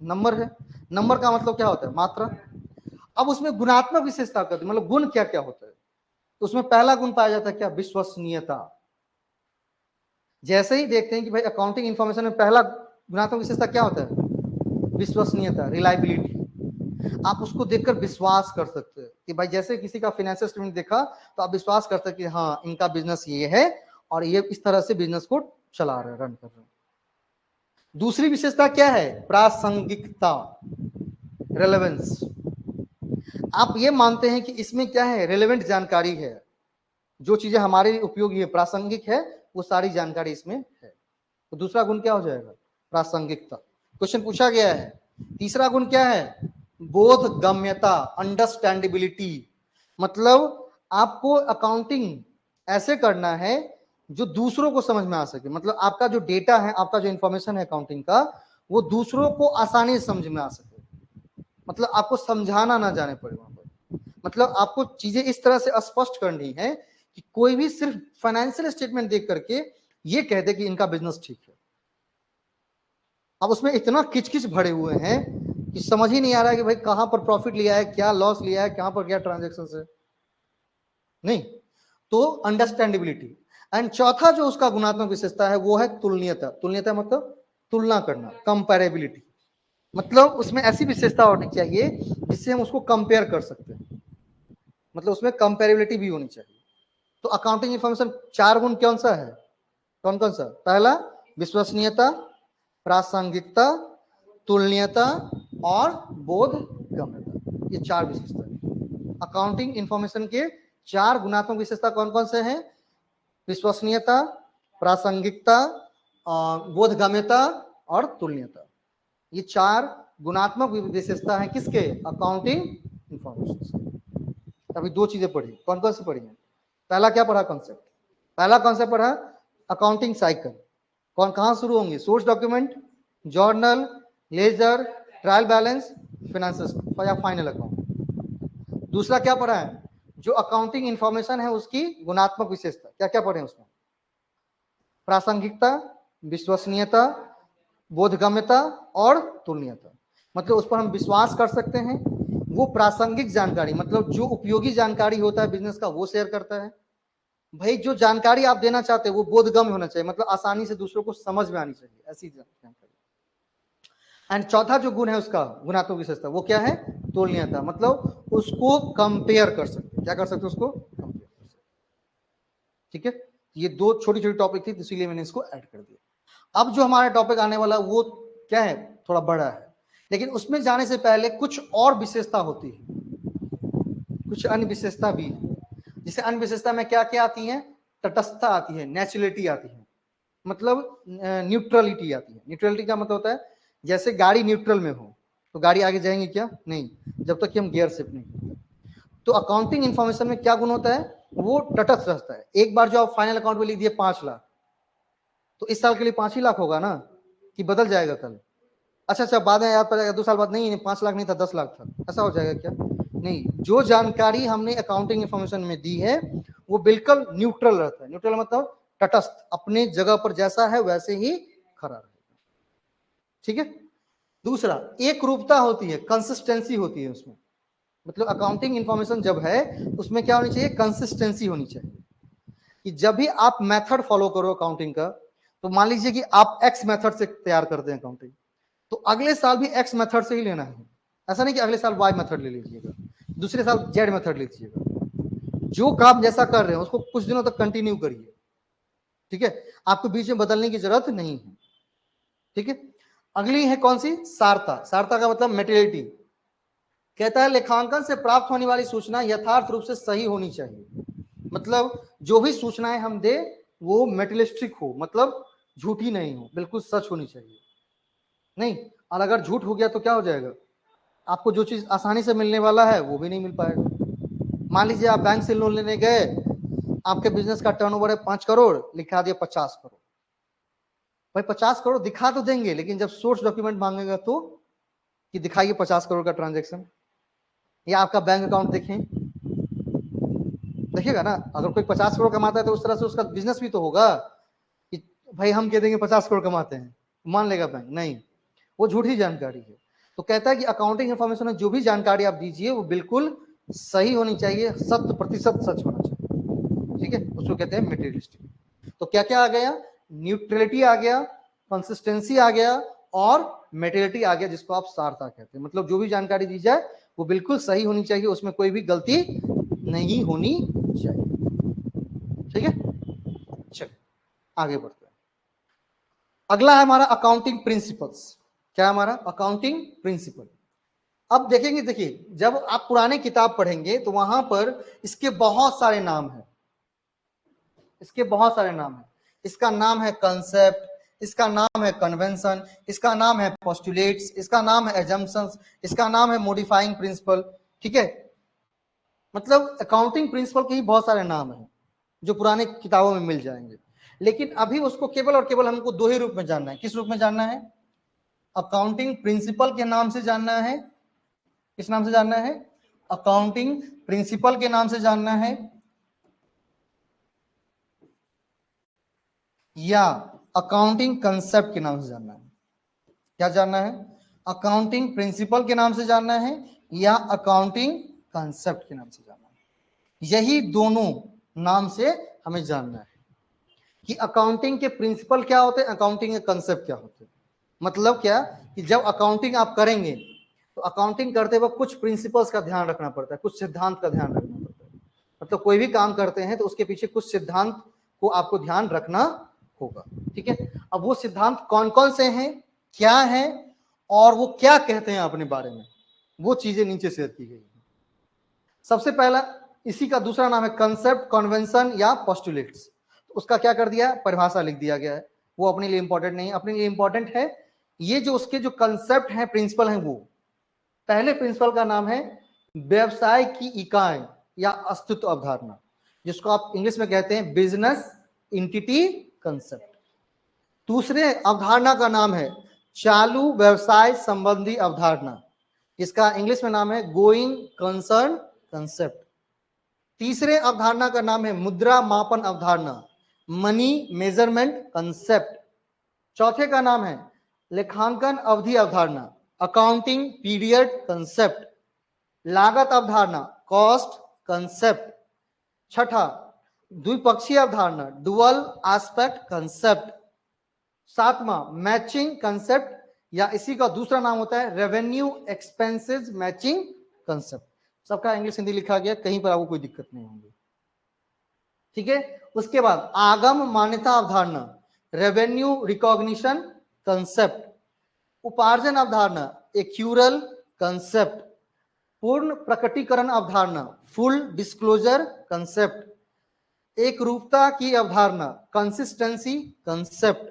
नंबर है। नंबर का मतलब क्या होता है? मात्रा। अब उसमें गुणात्मक विशेषता करते मतलब गुण क्या क्या होता है? तो उसमें पहला गुण पाया जाता है क्या? विश्वसनीयता। जैसे ही देखते हैं कि भाई अकाउंटिंग इंफॉर्मेशन में पहला गुणात्मक विशेषता क्या होता है? विश्वसनीयता, रिलायबिलिटी। आप उसको देखकर विश्वास कर सकते हैं कि भाई जैसे किसी का फाइनेंशियल स्टेटमेंट देखा तो आप विश्वास करते हैं कि हाँ इनका बिजनेस ये है और ये इस तरह से बिजनेस को चला रहे हैं, रन कर रहे हैं। दूसरी विशेषता क्या है? प्रासंगिकता, रेलेवेंस। आप ये मानते हैं कि इसमें क्या है? रेलेवेंट जानकारी है, जो चीजें हमारे लिए उपयोगी है, प्रासंगिक है, वो सारी जानकारी इसमें है। तो दूसरा गुण क्या हो जाएगा? प्रासंगिकता। क्वेश्चन पूछा गया है। तीसरा गुण क्या है? बोधगम्यता, अंडरस्टैंडेबिलिटी। मतलब आपको अकाउंटिंग ऐसे करना है जो दूसरों को समझ में आ सके। मतलब आपका जो डेटा है, आपका जो इंफॉर्मेशन है अकाउंटिंग का, वो दूसरों को आसानी से समझ में आ सके। मतलब आपको समझाना ना जाने पड़े वहां पर। मतलब आपको चीजें इस तरह से स्पष्ट करनी है कि कोई भी सिर्फ फाइनेंशियल स्टेटमेंट देख करके ये कह दे कि इनका बिजनेस ठीक है। अब उसमें इतना किचकिच भरे हुए हैं कि समझ ही नहीं आ रहा है कि भाई कहां पर प्रॉफिट लिया है, क्या लॉस लिया है, कहां पर क्या ट्रांजेक्शन है, नहीं। तो अंडरस्टैंडेबिलिटी। एंड चौथा जो उसका गुणात्मक विशेषता है वो है तुलनीयता। तुलनीयता मतलब तुलना करना, कंपेरेबिलिटी। मतलब उसमें ऐसी विशेषता होनी चाहिए जिससे हम उसको कंपेयर कर सकते हैं। मतलब उसमें कंपेरेबिलिटी भी होनी चाहिए। तो अकाउंटिंग इंफॉर्मेशन 4 गुण कौन सा है? कौन कौन सा? पहला विश्वसनीयता, प्रासंगिकता, तुलनीयता और बोधगम्यता। ये 4 विशेषता है अकाउंटिंग इंफॉर्मेशन के। 4 गुणात्मक विशेषता कौन कौन से हैं? विश्वसनीयता, प्रासंगिकता, बोधगम्यता और तुलनीयता। ये 4 गुणात्मक विशेषता है किसके? Accounting information. अभी 2 चीजें पढ़ी, कौन कौन सी पढ़ी है? पहला क्या पढ़ा? कॉन्सेप्ट। पहला कॉन्सेप्ट पढ़ा अकाउंटिंग साइकिल। कौन कहां शुरू होंगे? Source document, journal, ledger, trial balance, financial या फाइनल अकाउंट। दूसरा क्या पढ़ा है? जो अकाउंटिंग इंफॉर्मेशन है उसकी गुणात्मक विशेषता। क्या क्या पढ़े उसमें? प्रासंगिकता, विश्वसनीयता, बोधगम्यता और तुलनीयता। मतलब उस पर हम विश्वास कर सकते हैं। वो प्रासंगिक जानकारी मतलब जो उपयोगी जानकारी होता है बिजनेस का वो शेयर करता है। भाई जो जानकारी आप देना चाहते हैं वो बोधगम्य होना चाहिए, मतलब आसानी से दूसरों को समझ में आनी चाहिए, ऐसी जानकारी। एंड चौथा जो गुण है उसका गुणात्मक विशेषता वो क्या है? तुलनीयता। मतलब उसको कंपेयर कर सकते, क्या कर सकते उसको? कंपेयर कर सकते। ठीक है, ये 2 छोटी छोटी टॉपिक थी, इसीलिए मैंने इसको ऐड कर दिया। अब जो हमारा टॉपिक आने वाला वो क्या है? थोड़ा बड़ा है, लेकिन उसमें जाने से पहले कुछ और विशेषता होती है, कुछ अन्य विशेषता भी है। जैसे अन्य विशेषता में क्या क्या आती है? तटस्थता आती है, नेचुरलिटी आती है, मतलब न्यूट्रलिटी आती है। न्यूट्रलिटी का मतलब होता है जैसे गाड़ी न्यूट्रल में हो तो गाड़ी आगे जाएंगे क्या? नहीं, जब तक कि हम गियर शिफ्ट नहीं। तो अकाउंटिंग इंफॉर्मेशन में क्या गुण होता है? वो तटस्थ रहता है। एक बार जो आप फाइनल अकाउंट में लिख दिए 5 लाख, तो इस साल के लिए 5 ही लाख होगा ना, कि बदल जाएगा कल? अच्छा बाद में याद पड़ेगा 2 साल बाद, नहीं 5 लाख नहीं था 10 लाख था, ऐसा हो जाएगा क्या? नहीं, जो जानकारी हमने अकाउंटिंग इंफॉर्मेशन में दी है वो बिल्कुल न्यूट्रल रहता है। न्यूट्रल मतलब तटस्थ, अपने जगह पर जैसा है वैसे ही खड़ा रहेगा। ठीक है। दूसरा, एक रूपता होती है, कंसिस्टेंसी होती है उसमें। मतलब अकाउंटिंग इंफॉर्मेशन जब है उसमें क्या होनी चाहिए? कंसिस्टेंसी होनी चाहिए। कि जब भी आप मेथड फॉलो करो अकाउंटिंग का, तो मान लीजिए कि आप एक्स मेथड से तैयार करते हैं अकाउंटिंग, तो अगले साल भी एक्स मेथड से ही लेना है। ऐसा नहीं कि अगले साल वाई मेथड ले लीजिएगा, दूसरे साल जेड मेथड ले लीजिएगा। जो काम जैसा कर रहे हैं उसको कुछ दिनों तक कंटिन्यू करिए, ठीक है, आपको बीच में बदलने की जरूरत नहीं है, ठीक है। अगली है कौन सी, सारता। सारता का मतलब मेटेरियलिटी। कहता है लेखांकन से प्राप्त होने वाली सूचना यथार्थ रूप से सही होनी चाहिए, मतलब जो भी सूचनाएं हम दे वो मेटेरियलिस्टिक हो, मतलब झूठी नहीं हो, बिल्कुल सच होनी चाहिए, नहीं। और अगर झूठ हो गया तो क्या हो जाएगा, आपको जो चीज आसानी से मिलने वाला है वो भी नहीं मिल पाएगा। मान लीजिए आप बैंक से लोन लेने गए, आपके बिजनेस का टर्नओवर है 5 करोड़, लिखा दिया 50 करोड़। भाई 50 करोड़ दिखा तो देंगे, लेकिन जब सोर्स डॉक्यूमेंट मांगेगा तो कि दिखाइए 50 करोड़ का ट्रांजैक्शन, या आपका बैंक अकाउंट देखें, देखिएगा ना। अगर कोई 50 करोड़ कमाता है तो उस तरह से उसका बिजनेस भी तो होगा कि भाई हम कह देंगे 50 करोड़ कमाते हैं, मान लेगा बैंक, नहीं, वो झूठी जानकारी है। तो कहता है कि अकाउंटिंग इंफॉर्मेशन में जो भी जानकारी आप दीजिए वो बिल्कुल सही होनी चाहिए, 100% सच होना चाहिए, ठीक है, उसको कहते हैं मेटेरियलिस्टिक। तो क्या क्या आ गया, न्यूट्रलिटी आ गया, कंसिस्टेंसी आ गया, और मेटेरियलिटी आ गया, जिसको आप सारता कहते हैं। मतलब जो भी जानकारी दी जाए वो बिल्कुल सही होनी चाहिए, उसमें कोई भी गलती नहीं होनी चाहिए, ठीक है। चलिए आगे बढ़ते हैं। अगला है हमारा अकाउंटिंग प्रिंसिपल्स। क्या है हमारा अकाउंटिंग प्रिंसिपल। अब देखेंगे, देखिए जब आप पुराने किताब पढ़ेंगे तो वहां पर इसके बहुत सारे नाम हैं, इसके बहुत सारे नाम हैं। इसका नाम है कंसेप्ट, इसका नाम है कन्वेंशन, इसका नाम है पोस्टुलेट्स, इसका नाम है एजम्पशंस, इसका नाम है मॉडिफाइंग प्रिंसिपल, ठीक है। मतलब अकाउंटिंग प्रिंसिपल के ही बहुत सारे नाम हैं जो पुराने किताबों में मिल जाएंगे, लेकिन अभी उसको केवल और केवल हमको दो ही रूप में जानना है। किस रूप में जानना है, अकाउंटिंग प्रिंसिपल के नाम से जानना है। किस नाम से जानना है, अकाउंटिंग प्रिंसिपल के नाम से जानना है, या अकाउंटिंग कंसेप्ट के नाम से जानना है। क्या जानना है, अकाउंटिंग प्रिंसिपल के नाम से जानना है या अकाउंटिंग कंसेप्ट के नाम से जानना है। यही दोनों नाम से हमें जानना है कि अकाउंटिंग के प्रिंसिपल क्या होते हैं, अकाउंटिंग के कंसेप्ट क्या होते हैं। मतलब क्या कि जब अकाउंटिंग आप करेंगे तो अकाउंटिंग करते वक्त कुछ प्रिंसिपल्स का ध्यान रखना पड़ता है, कुछ सिद्धांत का ध्यान रखना पड़ता है। मतलब कोई भी काम करते हैं तो उसके पीछे कुछ सिद्धांत को आपको ध्यान रखना होगा, ठीक है। अब वो सिद्धांत कौन कौन से हैं, क्या है, और वो क्या कहते हैं अपने बारे में, वो चीजें नीचे शेयर की गई है। सबसे पहला, इसी का दूसरा नाम है कंसेप्ट, कन्वेंशन या पोस्टुलेट्स। उसका क्या कर दिया, परिभाषा लिख दिया गया है, वो अपने लिए इंपॉर्टेंट नहीं है। अपने लिए इंपॉर्टेंट है ये जो उसके जो कंसेप्ट हैं, प्रिंसिपल हैं, वो पहले प्रिंसिपल का नाम है व्यवसाय की इकाई या अस्तित्व अवधारणा, जिसको आप इंग्लिश में कहते हैं बिजनेस इंटिटी कंसेप्ट। दूसरे अवधारणा का नाम है चालू व्यवसाय संबंधी अवधारणा, इसका इंग्लिश में नाम है गोइंग कंसर्न कंसेप्ट। तीसरे अवधारणा का नाम है मुद्रा मापन अवधारणा, मनी मेजरमेंट कंसेप्ट। चौथे का नाम है लेखांकन अवधि अवधारणा, अकाउंटिंग पीरियड कंसेप्ट। लागत अवधारणा, कॉस्ट कंसेप्ट। छठा द्विपक्षीय अवधारणा, डुअल एस्पेक्ट कंसेप्ट। सातवां मैचिंग कंसेप्ट, या इसी का दूसरा नाम होता है रेवेन्यू एक्सपेंसेस मैचिंग कंसेप्ट। सबका इंग्लिश हिंदी लिखा गया, कहीं पर आपको कोई दिक्कत नहीं होगी, ठीक है। उसके बाद आगम मान्यता अवधारणा, रेवेन्यू रिकॉग्निशन कंसेप्ट। उपार्जन अवधारणा, एक्यूरल कंसेप्ट। पूर्ण प्रकटीकरण अवधारणा, फुल डिस्क्लोजर कंसेप्ट। एक रूपता की अवधारणा, कंसिस्टेंसी कंसेप्ट।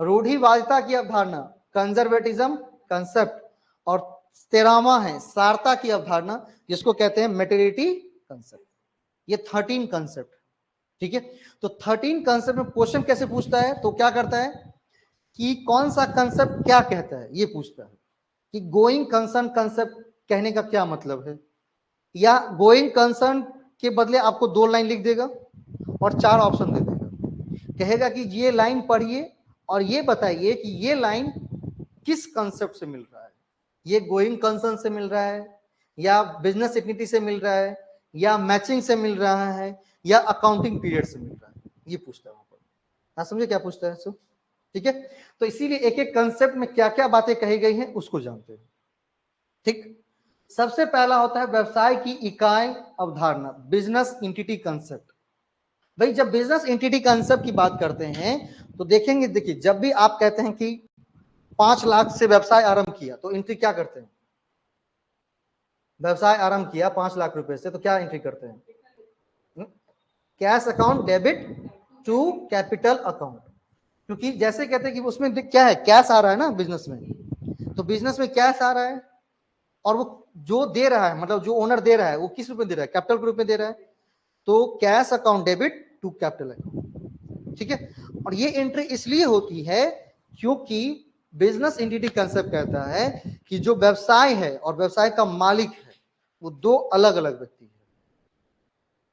रूढ़िवादिता की अवधारणा, कंजर्वेटिज्म कंसेप्ट। और 13वां है सारता की अवधारणा, जिसको कहते हैं मेटेरिटी कंसेप्ट। ये 13 कंसेप्ट, ठीक है। तो 13 कंसेप्ट में क्वेश्चन कैसे पूछता है, तो क्या करता है कि कौन सा कंसेप्ट क्या कहता है, ये पूछता है कि गोइंग कंसर्न कंसेप्ट कहने का क्या मतलब है, या गोइंग कंसर्न के बदले आपको 2 लाइन लिख देगा और 4 ऑप्शन दे देगा। कहेगा कि ये लाइन पढ़िए और ये बताइए कि ये लाइन किस कंसेप्ट से मिल रहा है, ये गोइंग कंसर्न से मिल रहा है, या बिजनेस इक्विटी से मिल रहा है, या मैचिंग से मिल रहा है, या अकाउंटिंग पीरियड से मिल रहा है, ये पूछता है वहां पर। आप समझे क्या पूछता है सर, ठीक है। तो इसीलिए एक एक कंसेप्ट में क्या क्या बातें कही गई हैं उसको जानते हैं, ठीक। सबसे पहला होता है व्यवसाय की इकाई अवधारणा, बिजनेस एंटिटी कंसेप्ट। भाई जब बिजनेस एंटिटी कंसेप्ट की बात करते हैं तो देखेंगे, देखिए जब भी आप कहते हैं कि 5 लाख से व्यवसाय आरंभ किया तो एंट्री क्या करते हैं? व्यवसाय आरंभ किया 5 लाख रुपए से तो क्या एंट्री करते हैं? Cash account debit to capital account. क्योंकि जैसे कहते हैं कि उसमें क्या है, कैश आ रहा है ना बिजनेस में, तो बिजनेस में कैश आ रहा है और वो जो दे रहा है, मतलब जो ओनर दे रहा है वो किस रूप में दे रहा है? कैपिटल के रूप में दे रहा है। तो cash account debit to capital account, ठीक है। और ये एंट्री इसलिए होती है क्योंकि बिजनेस एंटिटी कंसेप्ट कहता है कि जो व्यवसाय है और व्यवसाय का मालिक है वो दो अलग अलग व्यक्ति है।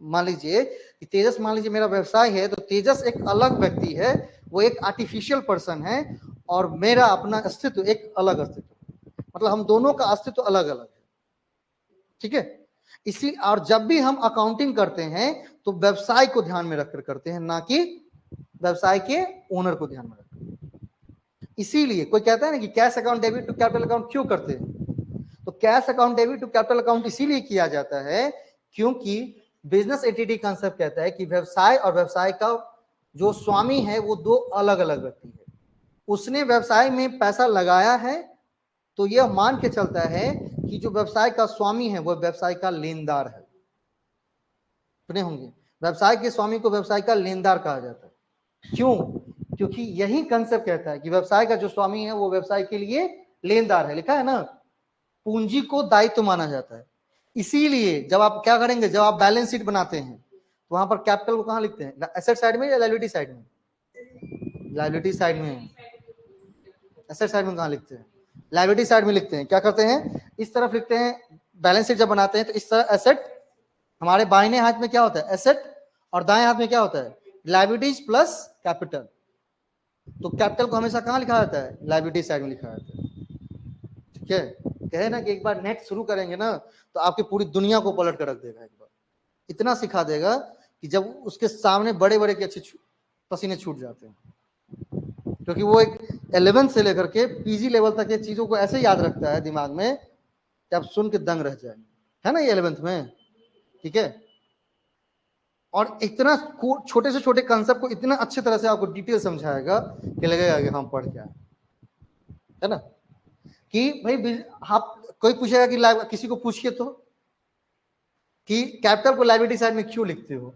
मान लीजिए कि तेजस, मान लीजिए मेरा व्यवसाय है तो तेजस एक अलग व्यक्ति है, वो एक आर्टिफिशियल पर्सन है, और मेरा अपना अस्तित्व एक अलग अस्तित्व, मतलब हम दोनों का अस्तित्व अलग अलग है, ठीक है। इसी और जब भी हम अकाउंटिंग करते हैं तो व्यवसाय को ध्यान में रखकर करते हैं, ना कि व्यवसाय के ओनर को ध्यान में रखकर। इसीलिए कोई कहता है ना कि cash account debit to capital account क्यों करते हैं, तो cash account debit to capital account इसीलिए किया जाता है क्योंकि बिजनेस एंटिटी कंसेप्ट कहता है कि व्यवसाय और व्यवसाय का जो स्वामी है वो दो अलग अलग व्यक्ति है। उसने व्यवसाय में पैसा लगाया है तो यह मान के चलता है कि जो व्यवसाय का स्वामी है वह व्यवसाय का लेनदार है। सुने होंगे, व्यवसाय के स्वामी को व्यवसाय का लेनदार कहा जाता है। क्यों? क्योंकि यही कंसेप्ट कहता है कि व्यवसाय का जो स्वामी है वो व्यवसाय के लिए लेनदार है। लिखा है ना, पूंजी को दायित्व माना जाता है। इसीलिए जब आप क्या करेंगे, जब आप बैलेंस शीट बनाते हैं तो वहां पर कैपिटल को कहां लिखते हैं? एसेट साइड में या लायबिलिटी साइड में? लायबिलिटी साइड में। एसेट साइड में कहां लिखते हैं? लायबिलिटी साइड में लिखते हैं। क्या करते हैं, इस तरफ लिखते हैं। बैलेंस शीट जब बनाते हैं तो इस तरह एसेट, हमारे बाइने हाथ में क्या होता है? एसेट, और दाएं हाथ में क्या होता है? Liabilities plus capital. तो कैपिटल को हमेशा कहां लिखा जाता है? लायबिलिटी साइड में लिखा जाता है, ठीक है। कहे ना कि एक बार नेट शुरू करेंगे ना तो आपकी पूरी दुनिया को पलट कर रख देगा। एक बार इतना सिखा देगा कि जब उसके सामने बड़े बड़े के अच्छे पसीने छूट जाते हैं, क्योंकि वो एक 11th से लेकर के पीजी लेवल तक ये चीजों को ऐसे याद रखता है दिमाग में कि आप सुन के दंग रह जाएंगे, है ना, ये 11th में, ठीक है। और इतना छोटे से छोटे कंसेप्ट को इतना अच्छी तरह से आपको डिटेल समझाएगा कि लगेगा कि हम पढ़ के आए, है ना। कि भाई आप कोई पूछेगा कि किसी को पूछिए तो कि कैपिटल को लायबिलिटी साइड में क्यों लिखते हो,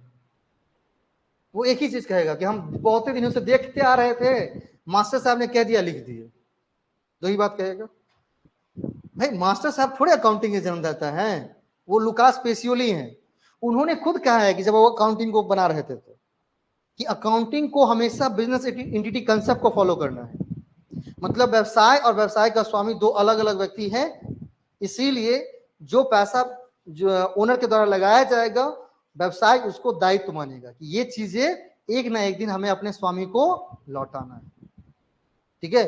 वो एक ही चीज कहेगा कि हम बहुत ही दिनों से देखते आ रहे थे, मास्टर साहब ने कह दिया लिख दिए। दो ही बात कहेगा। भाई मास्टर साहब थोड़े अकाउंटिंग के जन्मदाता हैं, वो लुकास पेसियोली हैं। उन्होंने खुद कहा है कि जब वो अकाउंटिंग को बना रहे थे तो कि अकाउंटिंग को हमेशा बिजनेस एंटिटी कंसेप्ट को फॉलो करना है। मतलब व्यवसाय और व्यवसाय का स्वामी दो अलग अलग व्यक्ति हैं। इसीलिए जो पैसा जो ओनर के द्वारा लगाया जाएगा, व्यवसाय उसको दायित्व मानेगा कि ये चीजें एक ना एक दिन हमें अपने स्वामी को लौटाना है, ठीक है।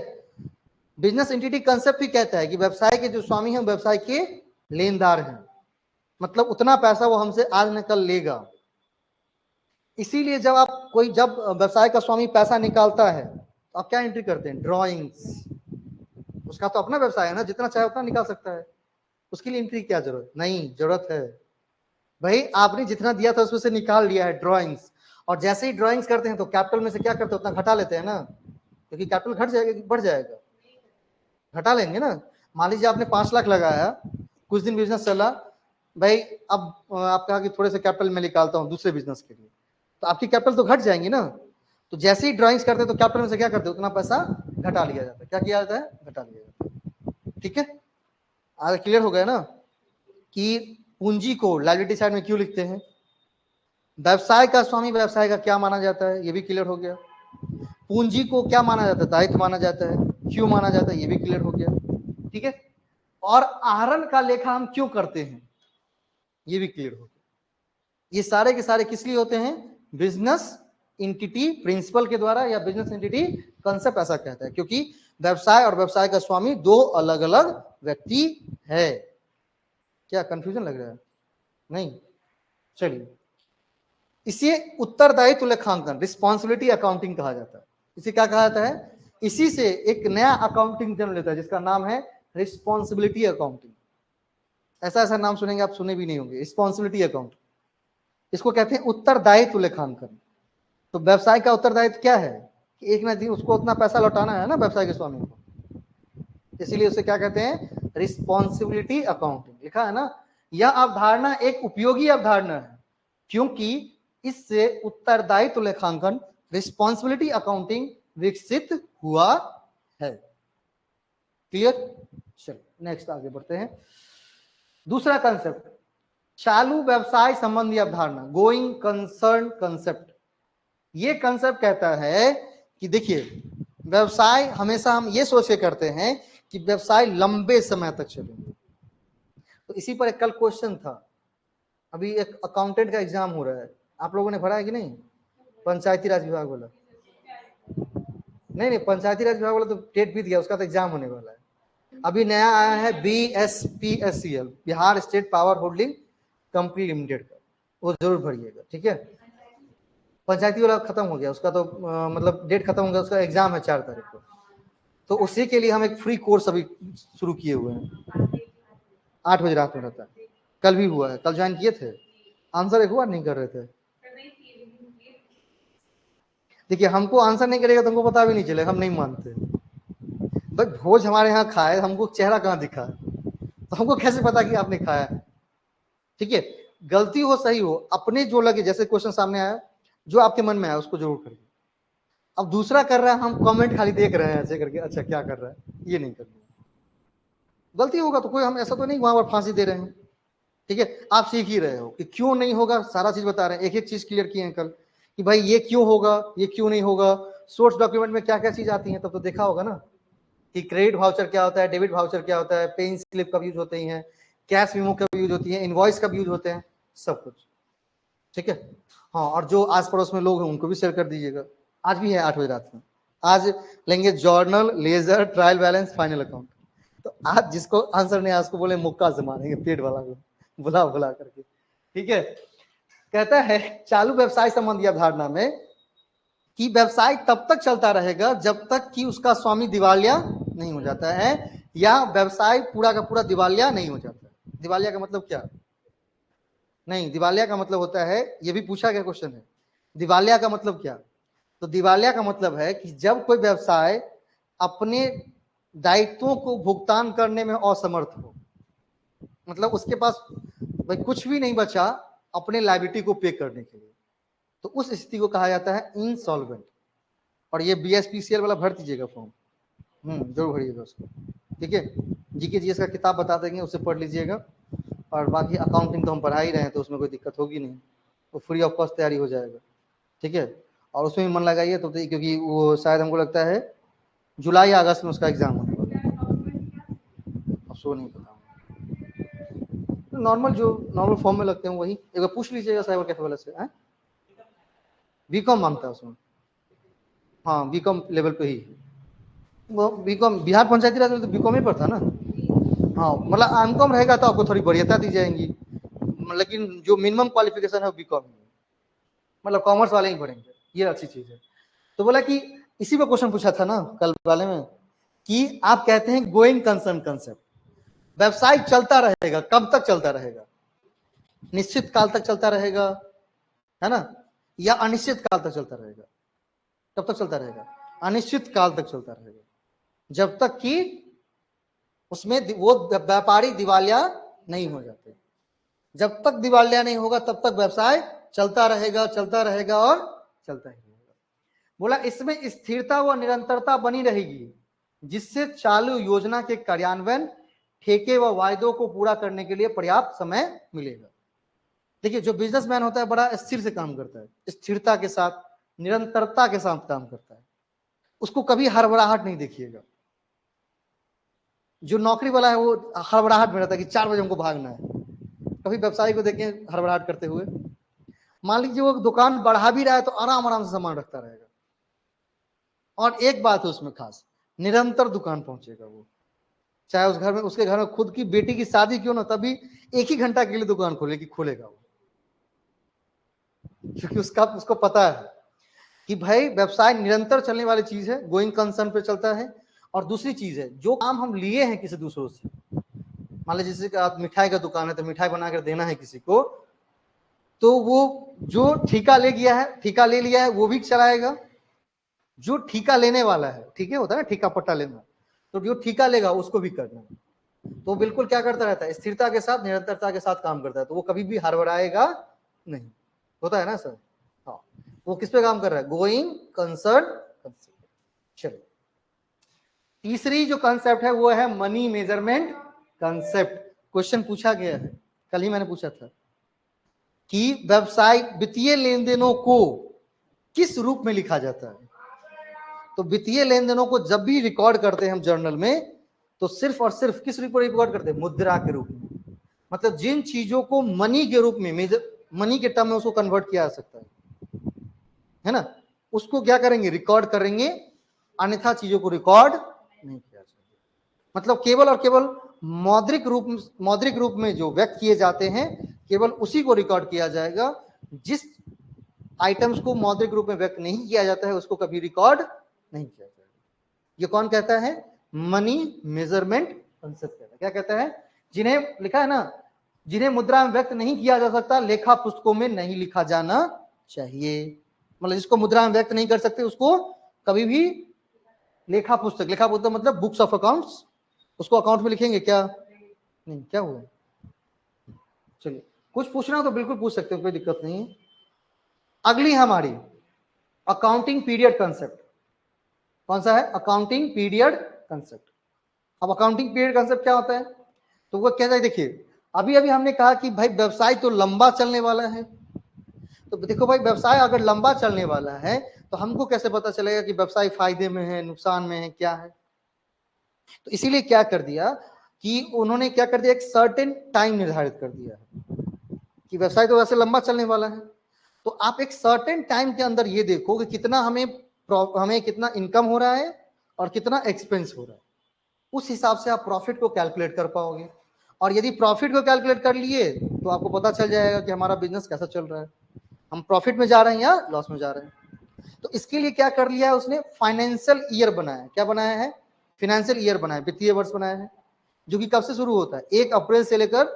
बिजनेस एंटिटी कंसेप्ट भी कहता है कि व्यवसाय के जो स्वामी हैं व्यवसाय के लेनदार हैं, मतलब उतना पैसा वो हमसे आज न कल लेगा। इसीलिए जब व्यवसाय का स्वामी पैसा निकालता है तो आप क्या एंट्री करते हैं? ड्रॉइंग्स। उसका तो अपना व्यवसाय है ना, जितना चाहे उतना निकाल सकता है, उसके लिए एंट्री की क्या जरूरत? नहीं, जरूरत है। भाई आपने जितना दिया था उसमें से निकाल लिया है ड्रॉइंग्स, और जैसे ही ड्रॉइंग्स करते हैं तो कैपिटल में से क्या करते हैं? उतना घटा लेते हैं ना, क्योंकि कैपिटल घट जाएगा बढ़ जाएगा? घटा लेंगे ना। मान लीजिए आपने 5 लाख लगाया, कुछ दिन बिजनेस चला, भाई अब आप कहा कि थोड़े से कैपिटल में निकालता हूँ दूसरे बिजनेस के लिए, तो आपकी कैपिटल तो घट जाएंगी ना। तो जैसे ही ड्राइंग्स करते हैं तो कैपिटल में से क्या करते हैं? उतना पैसा घटा लिया जाता है। क्या किया जाता है? घटा लिया जाता है, ठीक है। आगे क्लियर हो गया ना कि पूंजी को लायबिलिटी साइड में क्यों लिखते हैं, व्यवसाय का स्वामी व्यवसाय का क्या माना जाता है, ये भी क्लियर हो गया। पूंजी को क्या माना जाता है? दायित्व माना जाता है। क्यों माना जाता है, ये भी क्लियर हो गया, ठीक है। और आहरण का लेखा हम क्यों करते हैं, ये भी क्लियर हो गया। ये सारे के सारे किस लिए होते हैं? बिजनेस एंटिटी प्रिंसिपल के द्वारा, या बिजनेस एंटिटी कंसेप्ट ऐसा कहता है, क्योंकि व्यवसाय और व्यवसाय का स्वामी दो अलग अलग व्यक्ति है। क्या कंफ्यूजन लग रहा है? नहीं, चलिए। इसे उत्तरदायित्व लेखांकन, रिस्पॉन्सिबिलिटी अकाउंटिंग कहा जाता है। इसे क्या कहा जाता है? इसी से एक नया अकाउंटिंग जन्म लेता है जिसका नाम है रिस्पॉन्सिबिलिटी अकाउंटिंग। ऐसा ऐसा नाम सुनेंगे आप, सुने भी नहीं होंगे, रिस्पॉन्सिबिलिटी अकाउंट। इसको कहते हैं उत्तरदायित्व लेखांकन। तो व्यवसाय का उत्तरदायित्व क्या है कि एक ना दिन उसको उतना पैसा लौटाना है ना व्यवसाय के स्वामी को, इसीलिए उसे क्या कहते हैं, रिस्पॉन्सिबिलिटी अकाउंटिंग। लिखा है ना। यह अवधारणा एक उपयोगी अवधारणा है क्योंकि इससे उत्तरदायित्व लेखांकन, रिस्पॉन्सिबिलिटी अकाउंटिंग विकसित हुआ है। क्लियर? चलिए नेक्स्ट आगे बढ़ते हैं। दूसरा कंसेप्ट, चालू व्यवसाय संबंधी अवधारणा, गोइंग कंसर्न कंसेप्ट। ये कंसेप्ट कहता है कि देखिए व्यवसाय हमेशा हम ये सोच के करते हैं कि व्यवसाय लंबे समय तक चलेंगे। तो इसी पर एक कल क्वेश्चन था, अभी एक अकाउंटेंट का एग्जाम हो रहा है, आप लोगों ने भरा है कि नहीं? पंचायती राज विभाग वाला, नहीं पंचायती राज विभाग वाला तो डेट बीत गया, उसका तो एग्जाम होने वाला है। अभी नया आया है BSPSCL, Bihar state power holding company limited का, वो जरूर भरिएगा, ठीक है। पंचायती वाला खत्म हो गया, उसका तो मतलब डेट खत्म हो गया, उसका एग्जाम है 4 तारीख को। तो उसी के लिए हम एक फ्री कोर्स अभी शुरू किए हुए हैं, 8 बजे रात में रहता है। कल भी हुआ है, कल ज्वाइन किए थे, आंसर एक हुआ नहीं कर रहे थे। देखिए हमको आंसर नहीं करेगा तो हमको पता भी नहीं चलेगा, हम नहीं मानते भाई। भोज हमारे यहाँ खाए, हमको चेहरा कहाँ दिखा है, तो हमको कैसे पता कि आपने खाया है? ठीक है, गलती हो सही हो, अपने जो लगे, जैसे क्वेश्चन सामने आया, जो आपके मन में आया उसको जरूर करिए। अब दूसरा कर रहा है, हम कमेंट खाली देख रहे हैं ऐसे करके, अच्छा क्या कर रहा है, ये नहीं करना। गलती होगा तो कोई, हम ऐसा तो नहीं वहां पर फांसी दे रहे हैं, ठीक है। आप सीख ही रहे हो कि क्यों नहीं होगा, सारा चीज बता रहे हैं, एक एक चीज क्लियर किए हैं कल कि भाई ये क्यों होगा, ये क्यों नहीं होगा, सोर्स डॉक्यूमेंट में क्या क्या चीज आती है, तब तो देखा होगा ना कि क्रेडिट वाउचर क्या होता है, डेबिट वाउचर क्या होता है, पेइंग स्लिप कब यूज होती है, कैश मेमो कब यूज होती है, इनवॉइस कब यूज होते हैं, सब कुछ, ठीक है। हाँ, और जो आस पड़ोस में लोग हैं उनको भी शेयर कर दीजिएगा। आज भी है 8 बजे रात में, आज लेंगे journal, ledger, trial balance, final account. तो आज जिसको आंसर नहीं आया उसको बोले मुक्का से मारेंगे पेट वाला को, बुला बुला करके, ठीक है। कहता है चालू व्यवसाय संबंधी अवधारणा में कि व्यवसाय तब तक चलता रहेगा जब तक कि उसका स्वामी दिवालिया नहीं हो जाता है, या व्यवसाय पूरा का पूरा दिवालिया नहीं हो जाता है। दिवालिया का मतलब क्या? नहीं, दिवालिया का मतलब होता है, ये भी पूछा गया क्वेश्चन है, दिवालिया का मतलब क्या? तो दिवालिया का मतलब है कि जब कोई व्यवसाय अपने दायित्वों को भुगतान करने में असमर्थ हो, मतलब उसके पास भाई कुछ भी नहीं बचा अपने लायबिलिटी को पे करने के लिए, तो उस स्थिति को कहा जाता है इंसॉल्वेंट। और ये BSPCL वाला भर दीजिएगा फॉर्म, जरूर भरिएगा उसको, ठीक है। जीके जीएस का किताब बता देंगे, उसे पढ़ लीजिएगा। और बाकी अकाउंटिंग तो हम पढ़ा ही रहे हैं, तो उसमें कोई दिक्कत होगी नहीं, वो फ्री ऑफ कॉस्ट तैयारी हो जाएगा, ठीक है। और उसमें भी मन लगाइए तो, क्योंकि वो शायद हमको लगता है जुलाई अगस्त में उसका एग्जाम होने वाला है, अब सो नहीं पता, नॉर्मल जो नॉर्मल फॉर्म में लगते हैं वही, एक बार पूछ लीजिएगा साइबर कैफे वाले से। बीकॉम मांगता है उसमें, हाँ बीकॉम लेवल पे ही, वो बीकॉम बिहार पंचायती राज में तो बीकॉम ही पर था ना। हाँ मतलब एमकॉम रहेगा तो आपको थोड़ी वरीयता दी जाएंगी, लेकिन जो मिनिमम क्वालिफिकेशन है वो बीकॉम, मतलब कॉमर्स वाले ही पढ़ेंगे, ये अच्छी चीज है। तो बोला कि इसी पे क्वेश्चन पूछा था ना कल वाले में कि आप कहते हैं गोइंग कंसर्न कंसेप्ट, व्यवसाय चलता रहेगा, कब तक चलता रहेगा? निश्चित काल तक चलता रहेगा, है ना, या अनिश्चित काल तक चलता रहेगा? कब तक चलता रहेगा? अनिश्चित काल तक चलता रहेगा, जब तक कि उसमें वो व्यापारी दिवालिया नहीं हो जाते। जब तक दिवालिया नहीं होगा तब तक व्यवसाय चलता रहेगा, चलता रहेगा और चलता ही रहेगा। बोला इसमें स्थिरता व निरंतरता बनी रहेगी, जिससे चालू योजना के कार्यान्वयन, ठेके व वायदों को पूरा करने के लिए पर्याप्त समय मिलेगा। देखिए जो बिजनेसमैन होता है बड़ा स्थिर से काम करता है, स्थिरता के साथ, निरंतरता के साथ काम करता है, उसको कभी हड़बड़ाहट नहीं देखिएगा। जो नौकरी वाला है वो हड़बड़ाहट में रहता है कि 4 बजे हमको भागना है, कभी व्यवसायी को देखें हड़बड़ाहट करते हुए। मान लीजिए वो दुकान बढ़ा भी रहा है तो आराम आराम से सामान रखता रहेगा, और एक बात है उसमें खास, निरंतर दुकान पहुंचेगा वो, चाहे उस घर में, उसके घर में खुद की बेटी की शादी क्यों ना, तभी 1 ही घंटा के लिए दुकान खोलेगा वो, क्योंकि उसको पता है कि भाई व्यवसाय निरंतर चलने वाली चीज है, गोइंग कंसर्न पे चलता है। और दूसरी चीज है, जो काम हम लिए हैं किसी दूसरों से, मान लीजिए जैसे कि आप मिठाई का दुकान है तो मिठाई बना कर देना है किसी को, तो वो जो ठेका ले गया है, ठेका ले लिया है, वो भी चलाएगा। जो ठेका लेने वाला है, ठीक है, होता है ना ठेका पट्टा लेना, तो जो ठेका लेगा उसको भी करना है। तो बिल्कुल क्या करता रहता है, स्थिरता के साथ, निरंतरता के साथ काम करता है, तो वो कभी भी हड़बड़ाएगा नहीं। होता है ना सर? हाँ, वो किस पे काम कर रहा है? Going concern concept. चलो, तीसरी जो कंसेप्ट है वो है मनी मेजरमेंट कंसेप्ट। क्वेश्चन पूछा गया है, कल ही मैंने पूछा था कि व्यवसाय वित्तीय लेन देनों को किस रूप में लिखा जाता है। तो वित्तीय लेन देनों को जब भी रिकॉर्ड करते हैं हम जर्नल में, तो सिर्फ और सिर्फ किस रूप में रिकॉर्ड करते हैं? मुद्रा के रूप में। मतलब जिन चीजों को मनी के रूप में, मनी के टर्म में उसको कन्वर्ट किया जा सकता है ना, उसको क्या करेंगे? रिकॉर्ड करेंगे, अन्यथा चीजों को रिकॉर्ड नहीं किया जाएगा। मतलब केवल और केवल मौद्रिक रूप में जो व्यक्त किए जाते हैं, केवल उसी को रिकॉर्ड किया जाएगा। जिस आइटम्स को मौद्रिक रूप में व्यक्त नहीं किया जाता है उसको कभी रिकॉर्ड नहीं किया जाएगा। ये कौन कहता है? मनी मेजरमेंट कंसेप्ट कहता है। क्या कहता है? जिन्हें लिखा है ना, जिन्हें मुद्रा में व्यक्त नहीं किया जा सकता, लेखा पुस्तकों में नहीं लिखा जाना चाहिए। मतलब जिसको मुद्रा में व्यक्त नहीं कर सकते उसको कभी भी लेखा पुस्तक मतलब बुक्स ऑफ अकाउंट्स, उसको अकाउंट में लिखेंगे क्या? नहीं। क्या हुआ? चलिए, कुछ पूछना हो तो बिल्कुल पूछ सकते हो, कोई दिक्कत नहीं है। अगली हमारी अकाउंटिंग पीरियड कंसेप्ट। कौन सा है? Accounting period concept. अब अकाउंटिंग पीरियड कंसेप्ट क्या होता है? तो वो कहता है, देखिए अभी अभी हमने कहा कि भाई व्यवसाय तो लंबा चलने वाला है। तो देखो भाई, व्यवसाय अगर लंबा चलने वाला है तो हमको कैसे पता चलेगा कि व्यवसाय फायदे में है, नुकसान में है, क्या है? तो इसीलिए क्या कर दिया कि उन्होंने क्या कर दिया, एक सर्टेन टाइम निर्धारित कर दिया है कि व्यवसाय तो वैसे लंबा चलने वाला है, तो आप एक सर्टेन टाइम के अंदर ये देखो कि कितना हमें कितना इनकम हो रहा है और कितना एक्सपेंस हो रहा है। उस हिसाब से आप प्रॉफिट को कैलकुलेट कर पाओगे। और यदि प्रॉफिट को कैलकुलेट कर लिए तो आपको पता चल जाएगा कि हमारा बिजनेस कैसा चल रहा है, हम प्रॉफिट में जा रहे हैं या लॉस में जा रहे हैं। तो इसके लिए क्या कर लिया है उसने? फाइनेंशियल ईयर बनाया। क्या बनाया है? फाइनेंशियल ईयर बनाया, वित्तीय वर्ष बनाया है, जो कि कब से शुरू होता है? 1 अप्रैल से लेकर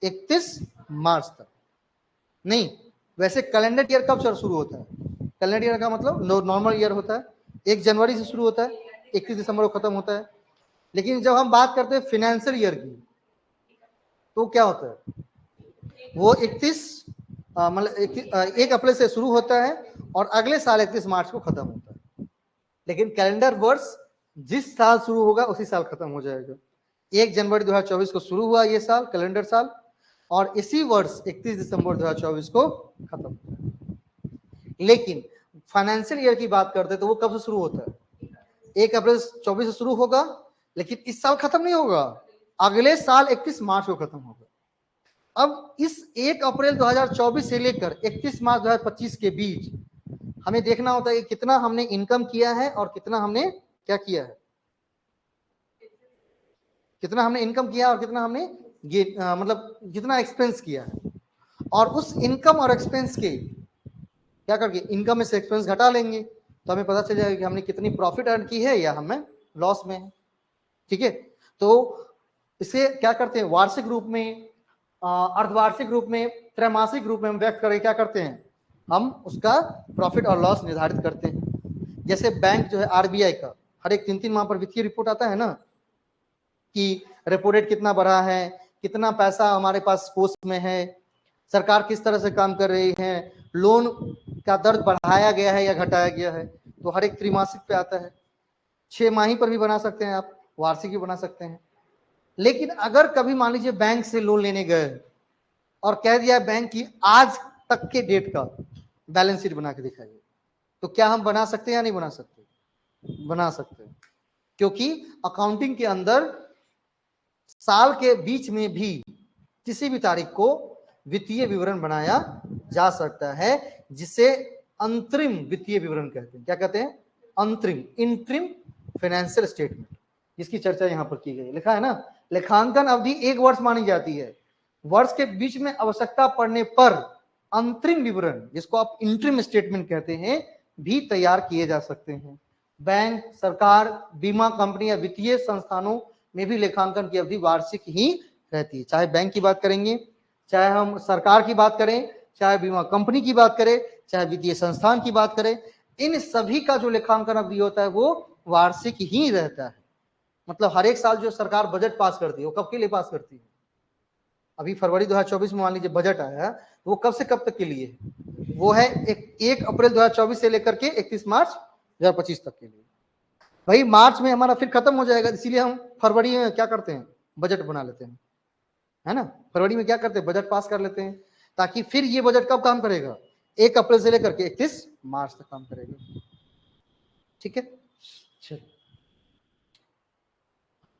31 मार्च तक। नहीं, वैसे कैलेंडर ईयर कब शुरू होता है? कैलेंडर ईयर का मतलब नॉर्मल ईयर होता है, 1 जनवरी से शुरू होता है, 31 दिसंबर को खत्म होता है। लेकिन जब हम बात करते हैं फाइनेंशियल ईयर की, तो क्या होता है? वो 1 अप्रैल से शुरू होता है और अगले साल 31 मार्च को खत्म होता है। लेकिन कैलेंडर वर्ष जिस साल शुरू होगा उसी साल खत्म हो जाएगा। 1 जनवरी 2024 को शुरू हुआ ये साल, कैलेंडर साल, और इसी वर्ष 31 दिसंबर 2024 को खत्म होता है। लेकिन फाइनेंशियल ईयर की बात करते हैं तो वो कब से शुरू होता है? 1 अप्रैल 24 से शुरू होगा, लेकिन इस साल खत्म नहीं होगा, अगले साल 31 मार्च को खत्म होगा। अब इस 1 अप्रैल 2024 से लेकर 31 मार्च 2025 के बीच हमें देखना होता है कि कितना हमने इनकम किया है और कितना हमने क्या किया है, कितना हमने इनकम किया और कितना हमने मतलब कितना एक्सपेंस किया है। और उस इनकम और एक्सपेंस के क्या करके, इनकम में से एक्सपेंस घटा लेंगे तो हमें पता चल जाएगा कि हमने कितनी प्रॉफिट अर्न की है या हमें लॉस में है। ठीक है, तो इसे क्या करते हैं? वार्षिक रूप में, अर्धवार्षिक रूप में, त्रैमासिक रूप में हम व्यक्त करें, क्या करते हैं? हम उसका प्रॉफिट और लॉस निर्धारित करते हैं। जैसे बैंक जो है आरबीआई का, हर एक 3-3 माह पर वित्तीय रिपोर्ट आता है ना, कि रेपो रेट कितना बढ़ा है, कितना पैसा हमारे पास कोष में है, सरकार किस तरह से काम कर रही है, लोन का दर बढ़ाया गया है या घटाया गया है। तो हर एक त्रैमासिक पे आता है, 6 माही पर भी बना सकते हैं आप, वार्षिक भी बना सकते हैं। लेकिन अगर कभी मान लीजिए बैंक से लोन लेने गए और कह दिया बैंक की आज तक के डेट का बैलेंस शीट बना के दिखाइए, तो क्या हम बना सकते हैं या नहीं बना सकते? बना सकते हैं, क्योंकि अकाउंटिंग के अंदर साल के बीच में भी किसी भी तारीख को वित्तीय विवरण बनाया जा सकता है, जिसे अंतरिम वित्तीय विवरण कहते हैं। क्या कहते हैं? अंतरिम, इंटरिम फाइनेंशियल स्टेटमेंट, जिसकी चर्चा यहां पर की गई। लिखा है ना, लेखांकन अवधि 1 वर्ष मानी जाती है, वर्ष के बीच में आवश्यकता पड़ने पर अंतरिम विवरण, जिसको आप इंटरिम स्टेटमेंट कहते हैं, भी तैयार किए जा सकते हैं। बैंक, सरकार, बीमा कंपनी या वित्तीय संस्थानों में भी लेखांकन की अवधि वार्षिक ही रहती है। चाहे बैंक की बात करेंगे, चाहे हम सरकार की बात करें, चाहे बीमा कंपनी की बात करें, चाहे वित्तीय संस्थान की बात करें, इन सभी का जो लेखांकन अवधि होता है वो वार्षिक ही रहता है। मतलब हर एक साल जो सरकार बजट पास करती है वो कब के लिए पास करती है? अभी फरवरी 2024 में मान लीजिए बजट आया, तो वो कब से कब तक के लिए है? वो है 1 अप्रैल 2024 से लेकर के 31 मार्च 2025 तक के लिए। भाई मार्च में हमारा फिर खत्म हो जाएगा, इसीलिए हम फरवरी में क्या करते हैं, बजट बना लेते हैं, है ना। फरवरी में क्या करते हैं, बजट पास कर लेते हैं, ताकि फिर ये बजट कब काम करेगा, 1 अप्रैल से लेकर के 31 मार्च तक काम करेगा। ठीक है, चलिए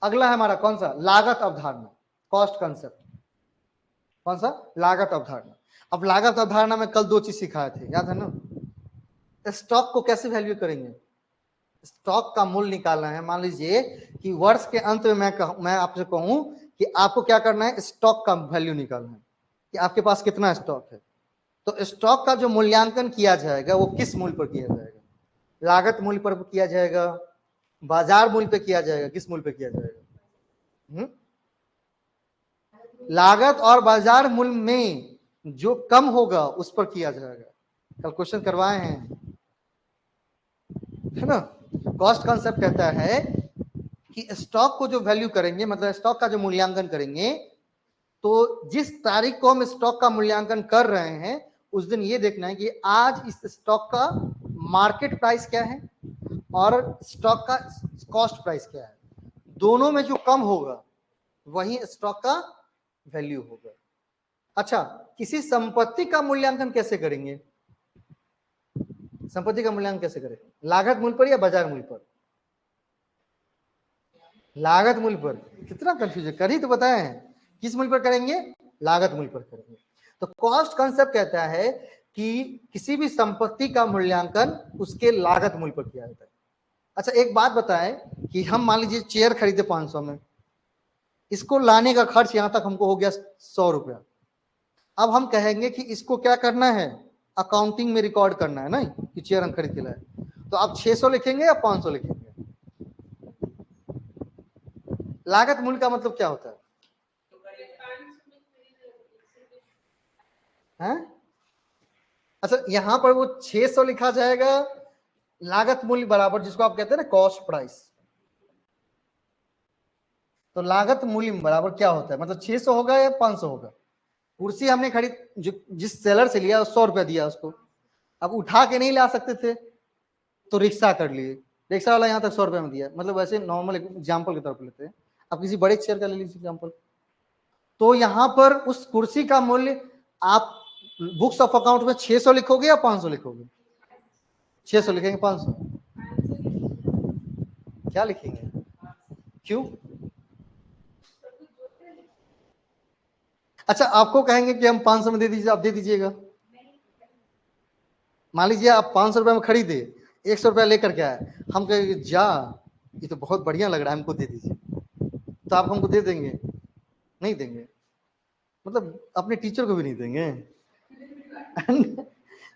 अगला है हमारा कौन सा, लागत अवधारणा, कॉस्ट कंसेप्ट। कौन सा, लागत अवधारणा। अब लागत अवधारणा में कल 2 चीज सिखाए थे, याद है ना। स्टॉक को कैसे वैल्यू करेंगे, स्टॉक का मूल्य निकालना है। मान लीजिए कि वर्ष के अंत में मैं आपसे कहूं कि आपको क्या करना है, स्टॉक का वैल्यू निकालना है कि आपके पास कितना स्टॉक है। तो स्टॉक का जो मूल्यांकन किया जाएगा वो किस मूल्य पर किया जाएगा, लागत मूल्य पर किया जाएगा, बाजार मूल्य पे किया जाएगा, किस मूल्य पे किया जाएगा? लागत और बाजार मूल्य में जो कम होगा उस पर किया जाएगा। कल क्वेश्चन करवाए हैं, है ना। कॉस्ट कॉन्सेप्ट कहता है कि स्टॉक को जो वैल्यू करेंगे, मतलब स्टॉक का जो मूल्यांकन करेंगे, तो जिस तारीख को हम स्टॉक का मूल्यांकन कर रहे हैं उस दिन ये देखना है कि आज इस स्टॉक का मार्केट प्राइस क्या है और स्टॉक का कॉस्ट प्राइस क्या है। दोनों में जो कम होगा वही स्टॉक का वैल्यू होगा। अच्छा, किसी संपत्ति का मूल्यांकन कैसे करेंगे, संपत्ति का मूल्यांकन कैसे करेंगे, लागत मूल्य पर या बाजार मूल्य पर? लागत मूल्य पर। कितना कंफ्यूजन, कर ही तो बताए हैं, किस मूल्य पर करेंगे, लागत मूल्य पर करेंगे। तो कॉस्ट कंसेप्ट कहता है कि किसी भी संपत्ति का मूल्यांकन उसके लागत मूल्य पर किया जाता है। अच्छा एक बात बताएं कि हम मान लीजिए चेयर खरीदे 500 में, इसको लाने का खर्च यहां तक हमको हो गया 100 रुपया। अब हम कहेंगे कि इसको क्या करना है, अकाउंटिंग में रिकॉर्ड करना है ना कि चेयर हम खरीद के लाए, तो आप 600 लिखेंगे या 500 लिखेंगे? लागत मूल्य का मतलब क्या होता है, हैं? अच्छा यहां पर वो 600 लिखा जाएगा, लागत मूल्य बराबर जिसको आप कहते हैं ना कॉस्ट प्राइस। तो लागत मूल्य बराबर क्या होता है, मतलब 600 होगा या 500 होगा? कुर्सी हमने खरीद जिस सेलर से लिया 100 रुपया दिया उसको, अब उठा के नहीं ला सकते थे तो रिक्शा कर लिए, रिक्शा वाला यहाँ तक 100 रुपये में दिया, मतलब वैसे नॉर्मल एग्जाम्पल के तौर पर लेते हैं। अब किसी बड़े चेयर का ले लीजिए एग्जाम्पल, तो यहाँ पर उस कुर्सी का मूल्य आप बुक्स ऑफ अकाउंट में 600 लिखोगे या 500 लिखोगे? 600 लिखेंगे, 500 क्या लिखेंगे, क्यों? अच्छा आपको कहेंगे कि हम 500 में दे दीजिए, आप दे दीजिएगा। मान लीजिए आप 500 रुपए में खरीदे, 100 रुपया लेकर के आए, हम कहेंगे जा ये तो बहुत बढ़िया लग रहा है, हमको दे दीजिए, तो आप हमको दे देंगे? नहीं देंगे, मतलब अपने टीचर को भी नहीं देंगे।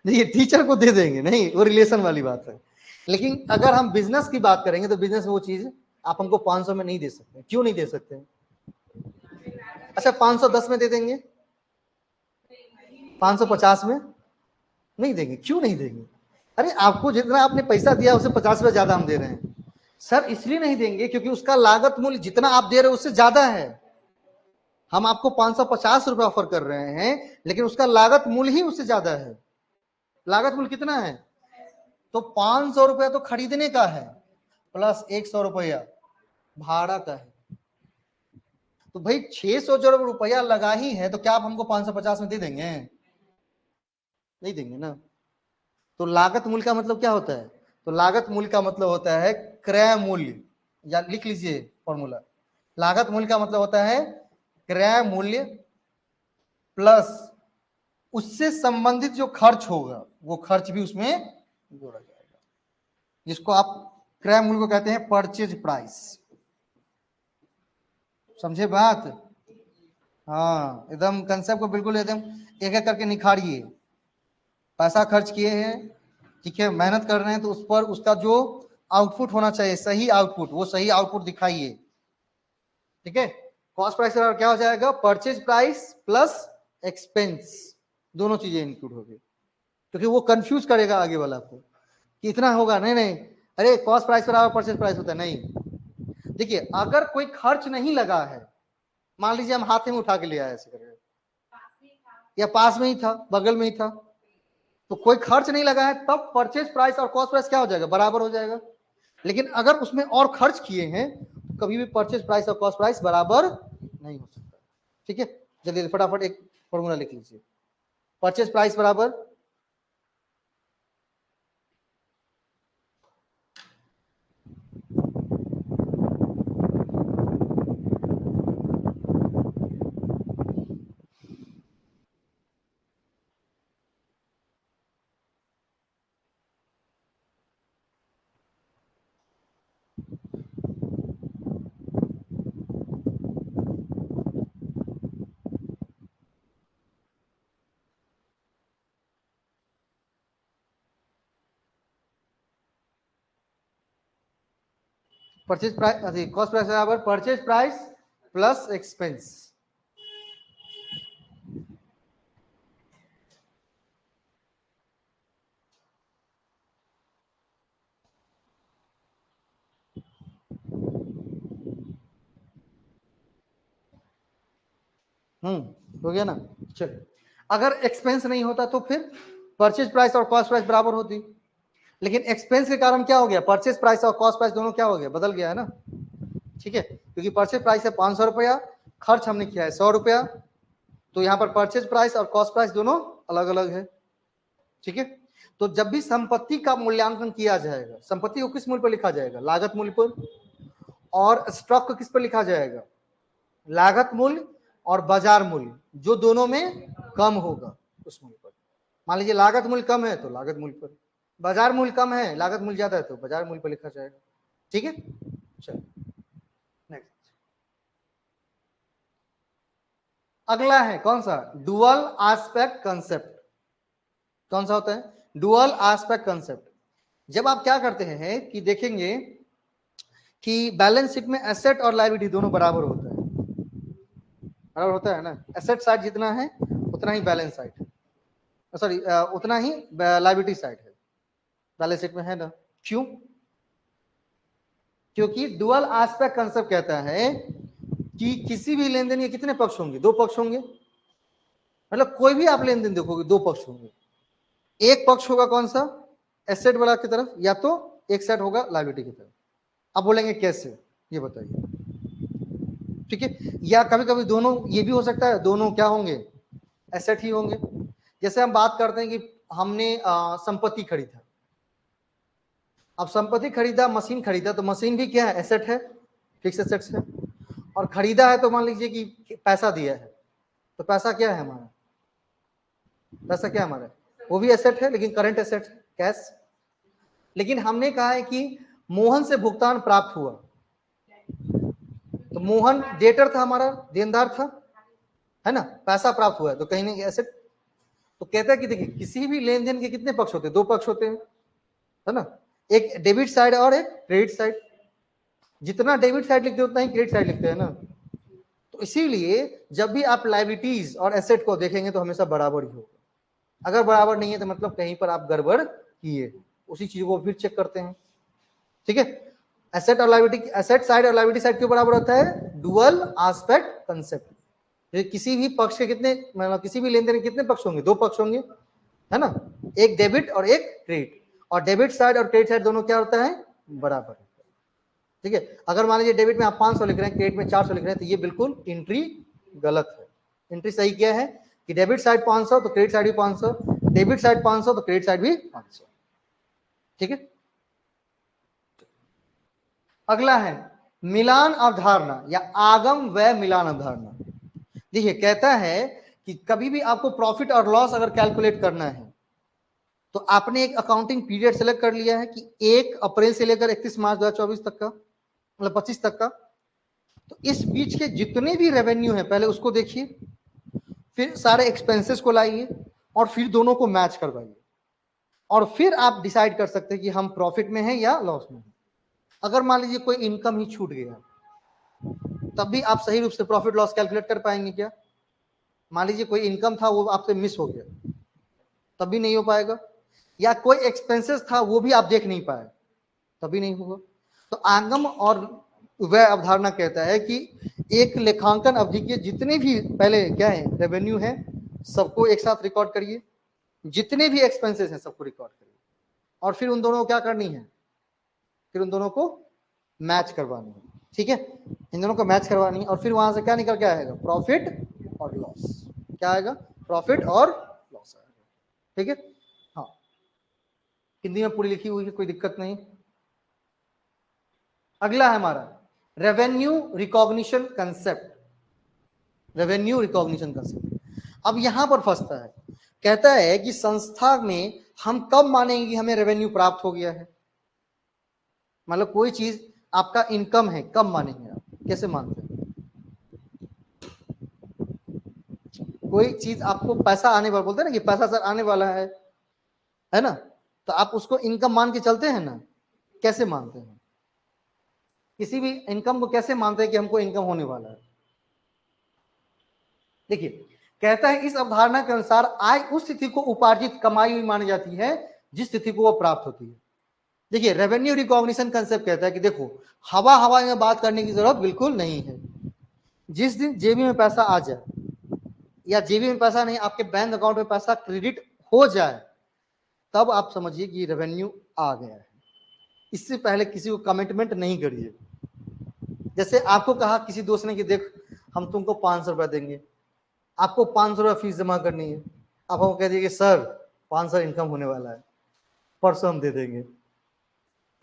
देखिए टीचर को दे देंगे, नहीं वो रिलेशन वाली बात है। लेकिन अगर हम बिजनेस की बात करेंगे तो बिजनेस में वो चीज आप हमको 500 में नहीं दे सकते। क्यों नहीं दे सकते? अच्छा 510 में दे देंगे, 550 में नहीं देंगे, क्यों नहीं देंगे? अरे आपको जितना आपने पैसा दिया उससे 50 रुपया ज्यादा हम दे रहे हैं। सर इसलिए नहीं देंगे क्योंकि उसका लागत मूल्य जितना आप दे रहे हो उससे ज्यादा है। हम आपको 550 रुपए ऑफर कर रहे हैं लेकिन उसका लागत मूल्य ही उससे ज्यादा है। लागत मूल्य कितना है? तो 500 रुपया तो खरीदने का है प्लस 100 रुपया भाड़ा का है। तो भाई 600 जो रुपया लगा ही है तो क्या आप हमको 550 में दे देंगे? नहीं देंगे ना। तो लागत मूल्य का मतलब क्या होता है? तो लागत मूल्य का मतलब होता है क्रय मूल्य, या लिख लीजिए फॉर्मूला। लागत मूल्य का मतलब होता है क्रय मूल्य प्लस उससे संबंधित जो खर्च होगा वो खर्च भी उसमें जोड़ा जाएगा, जिसको आप क्रय मूल्य को कहते हैं परचेज प्राइस। समझे बात? हाँ एकदम कंसेप्ट को बिल्कुल एकदम एक एक करके निखारिए। पैसा खर्च किए हैं, ठीक है, मेहनत कर रहे हैं, तो उस पर उसका जो आउटपुट होना चाहिए, सही आउटपुट, वो सही आउटपुट दिखाइए। ठीक है, कॉस्ट प्राइस बराबर क्या हो जाएगा, परचेज प्राइस प्लस एक्सपेंस, दोनों चीजें इंक्लूड होगी, क्योंकि वो कंफ्यूज करेगा आगे वाला को कि इतना होगा, नहीं नहीं, अरे कॉस्ट प्राइस बराबर परचेज प्राइस होता है, नहीं। देखिए अगर कोई खर्च नहीं लगा है, मान लीजिए हम हाथ में उठा के ले आए ऐसे करके, या पास में ही था, बगल में ही था, तो कोई खर्च नहीं लगा है, तब परचेज प्राइस और कॉस्ट प्राइस क्या हो जाएगा, बराबर हो जाएगा। लेकिन अगर उसमें और खर्च किए हैं तो कभी भी परचेज प्राइस और कॉस्ट प्राइस बराबर नहीं हो सकता। ठीक है, जल्दी फटाफट एक फॉर्मूला लिख लीजिए। परचेज प्राइस बराबर परचेज प्राइस, कॉस्ट प्राइस बराबर परचेज प्राइस प्लस एक्सपेंस। हो गया ना। चलो, अगर एक्सपेंस नहीं होता तो फिर परचेज प्राइस और कॉस्ट प्राइस बराबर होती, लेकिन एक्सपेंस के कारण क्या हो गया, परचेज प्राइस और कॉस्ट प्राइस दोनों क्या हो गया, बदल गया है ना। ठीक है, क्योंकि परचेज प्राइस है 500 रुपया, खर्च हमने किया है 100 रुपया, तो यहाँ पर परचेज प्राइस और कॉस्ट प्राइस दोनों अलग अलग है। ठीक है, तो जब भी संपत्ति का मूल्यांकन किया जाएगा, संपत्ति को किस मूल्य पर लिखा जाएगा, लागत मूल्य पर, और स्टॉक को किस पर लिखा जाएगा, लागत मूल्य और बाजार मूल्य, जो दोनों में कम होगा उस मूल्य पर। मान लीजिए लागत मूल्य कम है तो लागत मूल्य पर, बाजार मूल्य कम है, लागत मूल्य ज्यादा है तो बाजार मूल्य पर लिखा जाएगा। ठीक है, चलो नेक्स्ट। अगला है कौन सा, डुअल एस्पेक्ट कंसेप्ट। कौन सा होता है, डुअल एस्पेक्ट कंसेप्ट। जब आप क्या करते हैं कि देखेंगे कि बैलेंस शीट में एसेट और लायबिलिटी दोनों बराबर होता है, बराबर होता है ना, एसेट साइड जितना है उतना ही बैलेंस साइड, सॉरी उतना ही लायबिलिटी साइड है बैलेंस शीट में, है ना। क्यों, क्योंकि डुअल एस्पेक्ट कंसेप्ट कहता है कि किसी भी लेन देन के कितने पक्ष होंगे, दो पक्ष होंगे, मतलब कोई भी आप लेन देन देखोगे दो पक्ष होंगे, एक पक्ष होगा कौन सा, एसेट वाला की तरफ, या तो एक साइड होगा लायबिलिटी की तरफ। आप बोलेंगे कैसे, ये बताइए। ठीक है, या कभी कभी दोनों, ये भी हो सकता है दोनों क्या होंगे, एसेट ही होंगे। जैसे हम बात करते हैं कि हमने संपत्ति खरीदा, अब संपत्ति खरीदा, मशीन खरीदा, तो मशीन भी क्या है, एसेट है, फिक्स एसेट्स है। और खरीदा है तो मान लीजिए कि पैसा दिया है, तो पैसा क्या है हमारा, पैसा क्या हमारा, वो भी एसेट है, लेकिन करंट एसेट है, कैश। लेकिन हमने कहा है कि मोहन से भुगतान प्राप्त हुआ, तो मोहन डेटर था हमारा, देनदार था, है ना, पैसा प्राप्त हुआ है तो कहीं नहीं एसेट। तो कहता है कि देखिए किसी भी लेन देन के कितने पक्ष होते हैं, दो पक्ष होते हैं, है ना, एक डेबिट साइड और एक क्रेडिट साइड। जितना डेबिट साइड लिखते हैं उतना ही क्रेडिट साइड लिखते हैं ना। तो इसीलिए जब भी आप लायबिलिटीज और एसेट को देखेंगे तो हमेशा बराबर ही होगा, अगर बराबर नहीं है तो मतलब कहीं पर आप गड़बड़ किए, उसी चीज को फिर चेक करते हैं। ठीक है, एसेट और लायबिलिटी, एसेट साइड और लायबिलिटी साइड क्यों बराबर होता है, डुअल एस्पेक्ट कंसेप्ट। किसी भी पक्ष के कितने, मतलब किसी भी लेन देन के कितने पक्ष होंगे, दो पक्ष होंगे, है ना, एक डेबिट और एक क्रेडिट, और डेबिट साइड और क्रेडिट साइड दोनों क्या होता है, बराबर। ठीक है, अगर मान लीजिए डेबिट में आप 500 लिख रहे हैं, क्रेडिट में 400 लिख रहे हैं, तो ये बिल्कुल एंट्री गलत है। एंट्री सही क्या है कि डेबिट साइड 500 तो क्रेडिट साइड भी 500, डेबिट साइड 500 तो क्रेडिट साइड भी 500। ठीक है, अगला है मिलान अवधारणा या आगम व्यय मिलान अवधारणा। देखिए कहता है कि कभी भी आपको प्रॉफिट और लॉस अगर कैलकुलेट करना है तो आपने एक अकाउंटिंग पीरियड सेलेक्ट कर लिया है कि 1 अप्रैल से लेकर 31 मार्च 2024 तक का, मतलब 25 तक का। तो इस बीच के जितने भी रेवेन्यू है पहले उसको देखिए, फिर सारे एक्सपेंसेस को लाइए और फिर दोनों को मैच करवाइए, और फिर आप डिसाइड कर सकते हैं कि हम प्रॉफिट में हैं या लॉस में हैं। अगर मान लीजिए कोई इनकम ही छूट गया, तब भी आप सही रूप से प्रॉफिट लॉस कैलकुलेट कर पाएंगे क्या? मान लीजिए कोई इनकम था वो आपसे मिस हो गया, तब भी नहीं हो पाएगा। या कोई एक्सपेंसेस था वो भी आप देख नहीं पाए, तभी नहीं होगा। तो आगम और व्यय अवधारणा कहता है कि एक लेखांकन अवधि के जितने भी पहले क्या है रेवेन्यू है सबको एक साथ रिकॉर्ड करिए, जितने भी एक्सपेंसेस हैं सबको रिकॉर्ड करिए, और फिर उन दोनों को क्या करनी है, फिर उन दोनों को मैच करवानी है। ठीक है, इन दोनों को मैच करवानी है, और फिर वहां से क्या निकल के आएगा, प्रॉफिट और लॉस। क्या आएगा, प्रॉफिट और लॉस आएगा। ठीक है, हाँ हिंदी में पूरी लिखी हुई है, कोई दिक्कत नहीं। अगला है हमारा revenue recognition concept. Revenue recognition concept अब यहां पर फंसता है, कहता है कि संस्था में हम कब मानेंगे कि हमें रेवेन्यू प्राप्त हो गया है। मतलब कोई चीज आपका इनकम है, कब मानेंगे आप, कैसे मानते हैं? कोई चीज आपको पैसा आने वाला, बोलते हैं ना कि पैसा सर आने वाला है ना, तो आप उसको इनकम मान के चलते हैं ना, कैसे मानते हैं? किसी भी इनकम को कैसे मानते हैं कि हमको इनकम होने वाला है? देखिए, कहता है इस अवधारणा के अनुसार आय उस स्थिति को उपार्जित कमाई हुई मानी जाती है जिस स्थिति को वो प्राप्त होती है। देखिए, रेवेन्यू रिकॉग्निशन कंसेप्ट कहता है कि देखो, हवा हवा में बात करने की जरूरत बिल्कुल नहीं है। जिस दिन जेबी में पैसा आ जाए, या जेबी में पैसा नहीं, आपके बैंक अकाउंट में पैसा क्रेडिट हो जाए, तब आप समझिए कि रेवेन्यू आ गया है। इससे पहले किसी को कमिटमेंट नहीं करिए। जैसे आपको कहा किसी दोस्त ने कि देख हम तुमको 500 रुपया देंगे, आपको 500 रुपया फीस जमा करनी है, आप हमको कह दिए कि सर 500 इनकम होने वाला है, परसों हम दे देंगे।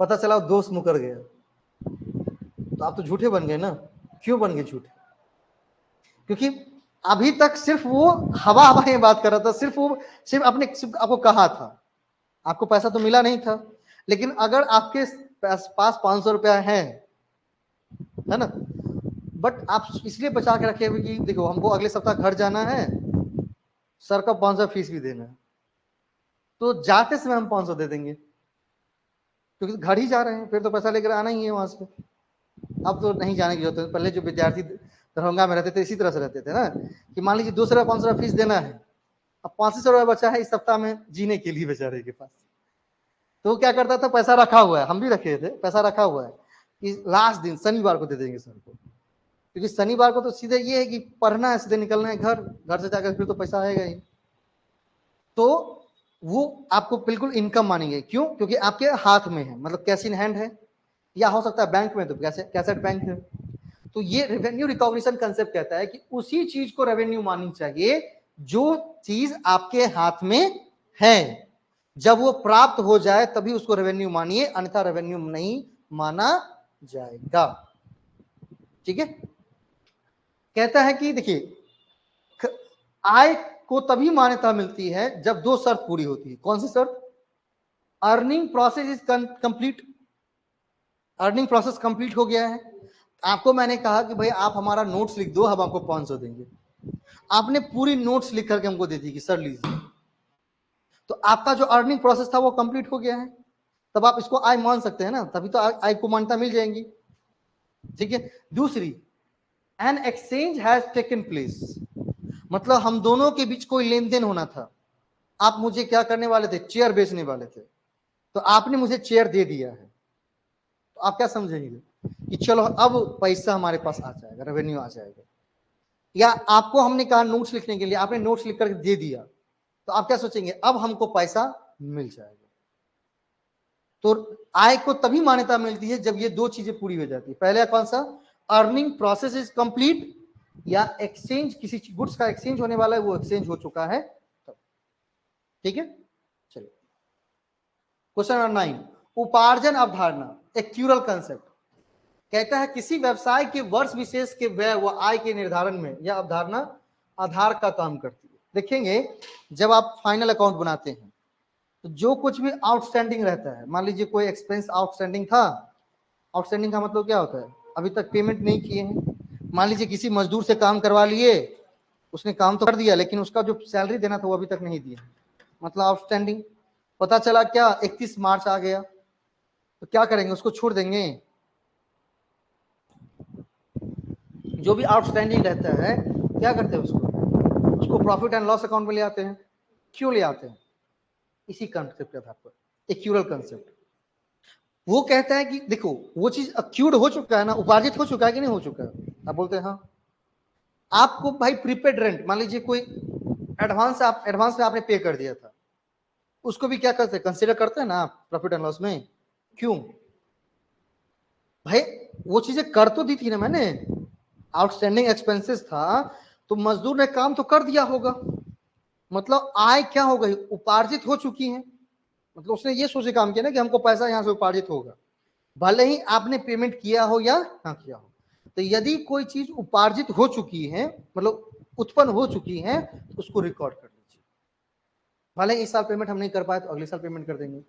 पता चला दोस्त मुकर गया, तो आप तो झूठे बन गए ना। क्यों बन गए झूठे? क्योंकि अभी तक सिर्फ वो हवा हवा में बात कर रहा था, सिर्फ आपको कहा था, आपको पैसा तो मिला नहीं था। लेकिन अगर आपके पास 500 रुपया है ना, बट आप इसलिए बचा के रखे हुए कि देखो हमको अगले सप्ताह घर जाना है, सर का 500 फीस भी देना है, तो जाते समय हम 500 दे देंगे, क्योंकि घर ही जा रहे हैं, फिर तो पैसा लेकर आना ही है वहां से। अब तो नहीं जाने की जरूरत है। पहले जो विद्यार्थी दरभंगा में रहते थे इसी तरह से रहते थे ना, कि मान लीजिए 200 रुपया 500 फीस देना है, अब 500 रुपया बचा है इस सप्ताह में जीने के लिए बेचारे के पास, तो क्या करता था, पैसा रखा हुआ है, हम भी रखे थे, पैसा रखा हुआ है कि लास्ट दिन शनिवार को दे देंगे सर को, क्योंकि शनिवार को तो सीधे ये है कि पढ़ना है, सीधे निकलना है घर से जाकर फिर तो पैसा आएगा ही। तो वो आपको बिल्कुल इनकम मानेंगे। क्यों? क्योंकि आपके हाथ में है, मतलब कैश इन हैंड है, या हो सकता है बैंक में, तो कैसेट बैंक है। तो ये रेवेन्यू रिकॉग्निशन कंसेप्ट कहता है कि उसी चीज को रेवेन्यू माननी चाहिए जो चीज आपके हाथ में है। जब वो प्राप्त हो जाए तभी उसको रेवेन्यू मानिए, अन्यथा रेवेन्यू नहीं माना जाएगा। ठीक है, कहता है कि देखिए, आय को तभी मान्यता मिलती है जब दो शर्त पूरी होती है। कौन सी शर्त? Earning process is complete. Earning process complete हो गया है। आपको मैंने कहा कि भाई आप हमारा नोट्स लिख दो, हम आपको 500 देंगे। आपने पूरी नोट्स लिख करके हमको दे दी कि सर लीजिए, तो आपका जो अर्निंग प्रोसेस था वो कंप्लीट हो गया है। तब आप इसको आय मान सकते हैं ना, तभी तो आय को मान्यता मिल जाएंगी। ठीक है, दूसरी, an exchange has taken place, मतलब हम दोनों के बीच कोई लेन देन होना था। आप मुझे क्या करने वाले थे, चेयर बेचने वाले थे, तो आपने मुझे चेयर दे दिया है, तो आप क्या समझेंगे कि चलो अब पैसा हमारे पास आ जाएगा, रेवेन्यू आ जाएगा। या आपको हमने कहा नोट्स लिखने के लिए, आपने नोट्स लिख कर दे दिया, तो आप क्या सोचेंगे, अब हमको पैसा मिल जाएगा। तो आय को तभी मान्यता मिलती है जब ये दो चीजें पूरी हो जाती है। पहले कौन सा, अर्निंग प्रोसेस इज कंप्लीट, या एक्सचेंज, किसी गुड्स का एक्सचेंज होने वाला है, वो एक्सचेंज हो चुका है तब। ठीक है, चलिए क्वेश्चन नंबर 9, उपार्जन अवधारणा, एक्यूरल कंसेप्ट। कहता है किसी व्यवसाय के वर्ष विशेष के व्यय व आय के निर्धारण में यह अवधारणा आधार का काम करती है। देखेंगे जब आप फाइनल अकाउंट बनाते हैं तो जो कुछ भी आउटस्टैंडिंग रहता है, मान लीजिए कोई एक्सपेंस आउटस्टैंडिंग था, आउटस्टैंडिंग का मतलब क्या होता है, अभी तक पेमेंट नहीं किए हैं। मान लीजिए किसी मजदूर से काम करवा लिए, उसने काम तो कर दिया लेकिन उसका जो सैलरी देना था वो अभी तक नहीं दिया, मतलब आउटस्टैंडिंग। पता चला क्या 31 मार्च आ गया, तो क्या करेंगे, उसको छोड़ देंगे? जो भी आउटस्टैंडिंग रहता है क्या करते हैं उसको प्रॉफिट एंड लॉस अकाउंट में ले आते हैं। क्यों ले आते हैं? इसी कंसेप्ट के आधार पर, एक्यूरल कंसेप्ट। वो कहता है कि देखो वो चीज अक्यूर्ड हो चुका है ना, उपार्जित हो चुका है कि नहीं हो चुका है? आप बोलते हैं हाँ। आपको भाई प्रीपेड रेंट, मान लीजिए कोई एडवांस में आपने पे कर दिया था, उसको भी क्या करते हैं, कंसिडर करते हैं ना प्रॉफिट एंड लॉस में। क्यों भाई? वो चीजें कर तो दी थी ना मैंने, आउटस्टैंडिंग एक्सपेंसेस था, तो मजदूर ने काम तो कर दिया होगा, मतलब आय क्या हो गई, उपार्जित हो चुकी है। मतलब उसने ये सोच के काम किया ना कि हमको पैसा यहां से उपार्जित होगा, भले ही आपने पेमेंट किया हो या ना किया हो। तो यदि कोई चीज उपार्जित हो चुकी है, मतलब उत्पन्न हो चुकी है, तो उसको रिकॉर्ड कर लीजिए। भले इस साल पेमेंट हम नहीं कर पाए तो अगले साल पेमेंट कर देंगे।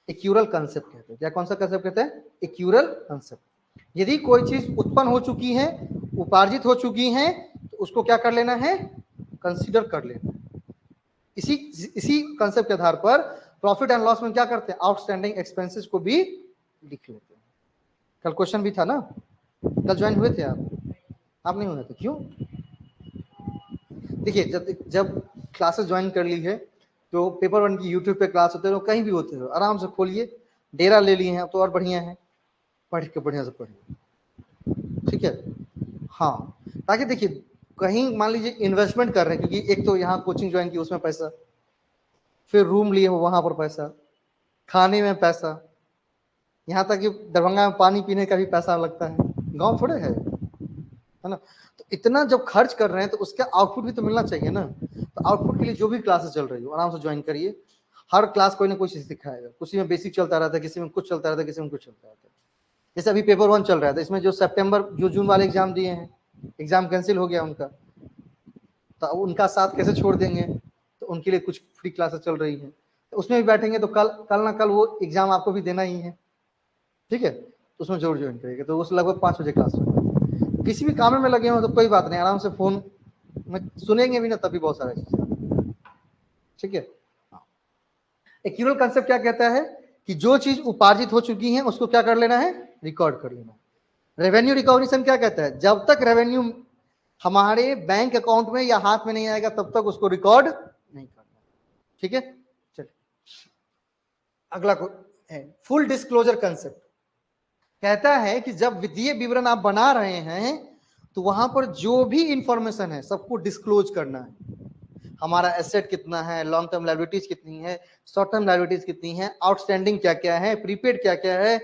एक्यूरल कंसेप्ट कहते हैं। क्या कौन सा कंसेप्ट कहते हैं? Accrual concept. यदि कोई चीज उत्पन्न हो चुकी है, उपार्जित हो चुकी है, तो उसको क्या कर लेना है, कंसीडर कर लेना है। इसी कंसेप्ट के आधार पर प्रॉफिट एंड लॉस में क्या करते हैं, आउटस्टैंडिंग एक्सपेंसेस को भी लिख लेते हैं। कल क्वेश्चन भी था ना, कल ज्वाइन हुए थे आप नहीं हुए थे, क्यों? देखिए जब क्लासेस ज्वाइन कर ली है तो पेपर वन की यूट्यूब पे क्लास होते हो, कहीं भी होते हो, आराम से खोलिए, डेरा ले लिए हैं तो और बढ़िया है, पढ़ के बढ़िया से पढ़िए, ठीक है। हाँ, ताकि देखिए कहीं मान लीजिए इन्वेस्टमेंट कर रहे हैं, क्योंकि एक तो यहाँ कोचिंग ज्वाइन की उसमें पैसा, फिर रूम लिए हो वहां पर पैसा, खाने में पैसा, यहाँ तक कि दरभंगा में पानी पीने का भी पैसा लगता है, गांव थोड़े है ना। तो इतना जब खर्च कर रहे हैं तो उसका आउटपुट भी तो मिलना चाहिए ना। तो आउटपुट के लिए जो भी क्लासेस चल रही हो आराम से ज्वाइन करिए। हर क्लास कोई ना कोई चीज सिखाएगा, किसी में बेसिक चलता रहता है, किसी में कुछ चलता रहता है, किसी में कुछ चलता रहता है। जैसे अभी पेपर वन चल रहा था, इसमें जो सितंबर जो जून वाले एग्जाम दिए हैं, एग्जाम कैंसिल हो गया उनका, तो उनका साथ कैसे छोड़ देंगे, तो उनके लिए कुछ फ्री क्लासेस चल रही है, तो उसमें भी बैठेंगे तो कल ना कल वो एग्जाम आपको भी देना ही है, ठीक है। तो उसमें जरूर ज्वाइन करिएगा। तो उस लगभग 5 बजे क्लास होगा। किसी भी काम में लगे हो तो कोई बात नहीं, आराम से फोन में सुनेंगे भी ना तभी बहुत सारे चीजें, ठीक है। एक्यूरल कंसेप्ट क्या कहता है कि जो चीज उपार्जित हो चुकी है उसको क्या कर लेना है, रिकॉर्ड कर लेना। रेवेन्यू रिकॉग्निशन क्या कहता है, जब तक रेवेन्यू हमारे बैंक अकाउंट में या हाथ में नहीं आएगा तब तक उसको रिकॉर्ड नहीं करना, ठीक है। चलिए अगला है फुल डिस्क्लोजर कंसेप्ट। कहता है कि जब वित्तीय विवरण आप बना रहे हैं तो वहां पर जो भी इंफॉर्मेशन है सबको डिस्क्लोज करना है। हमारा एसेट कितना है, लॉन्ग टर्म लायबिलिटीज कितनी है, शॉर्ट टर्म लायबिलिटीज कितनी है, आउटस्टैंडिंग क्या क्या है, प्रीपेड क्या क्या है,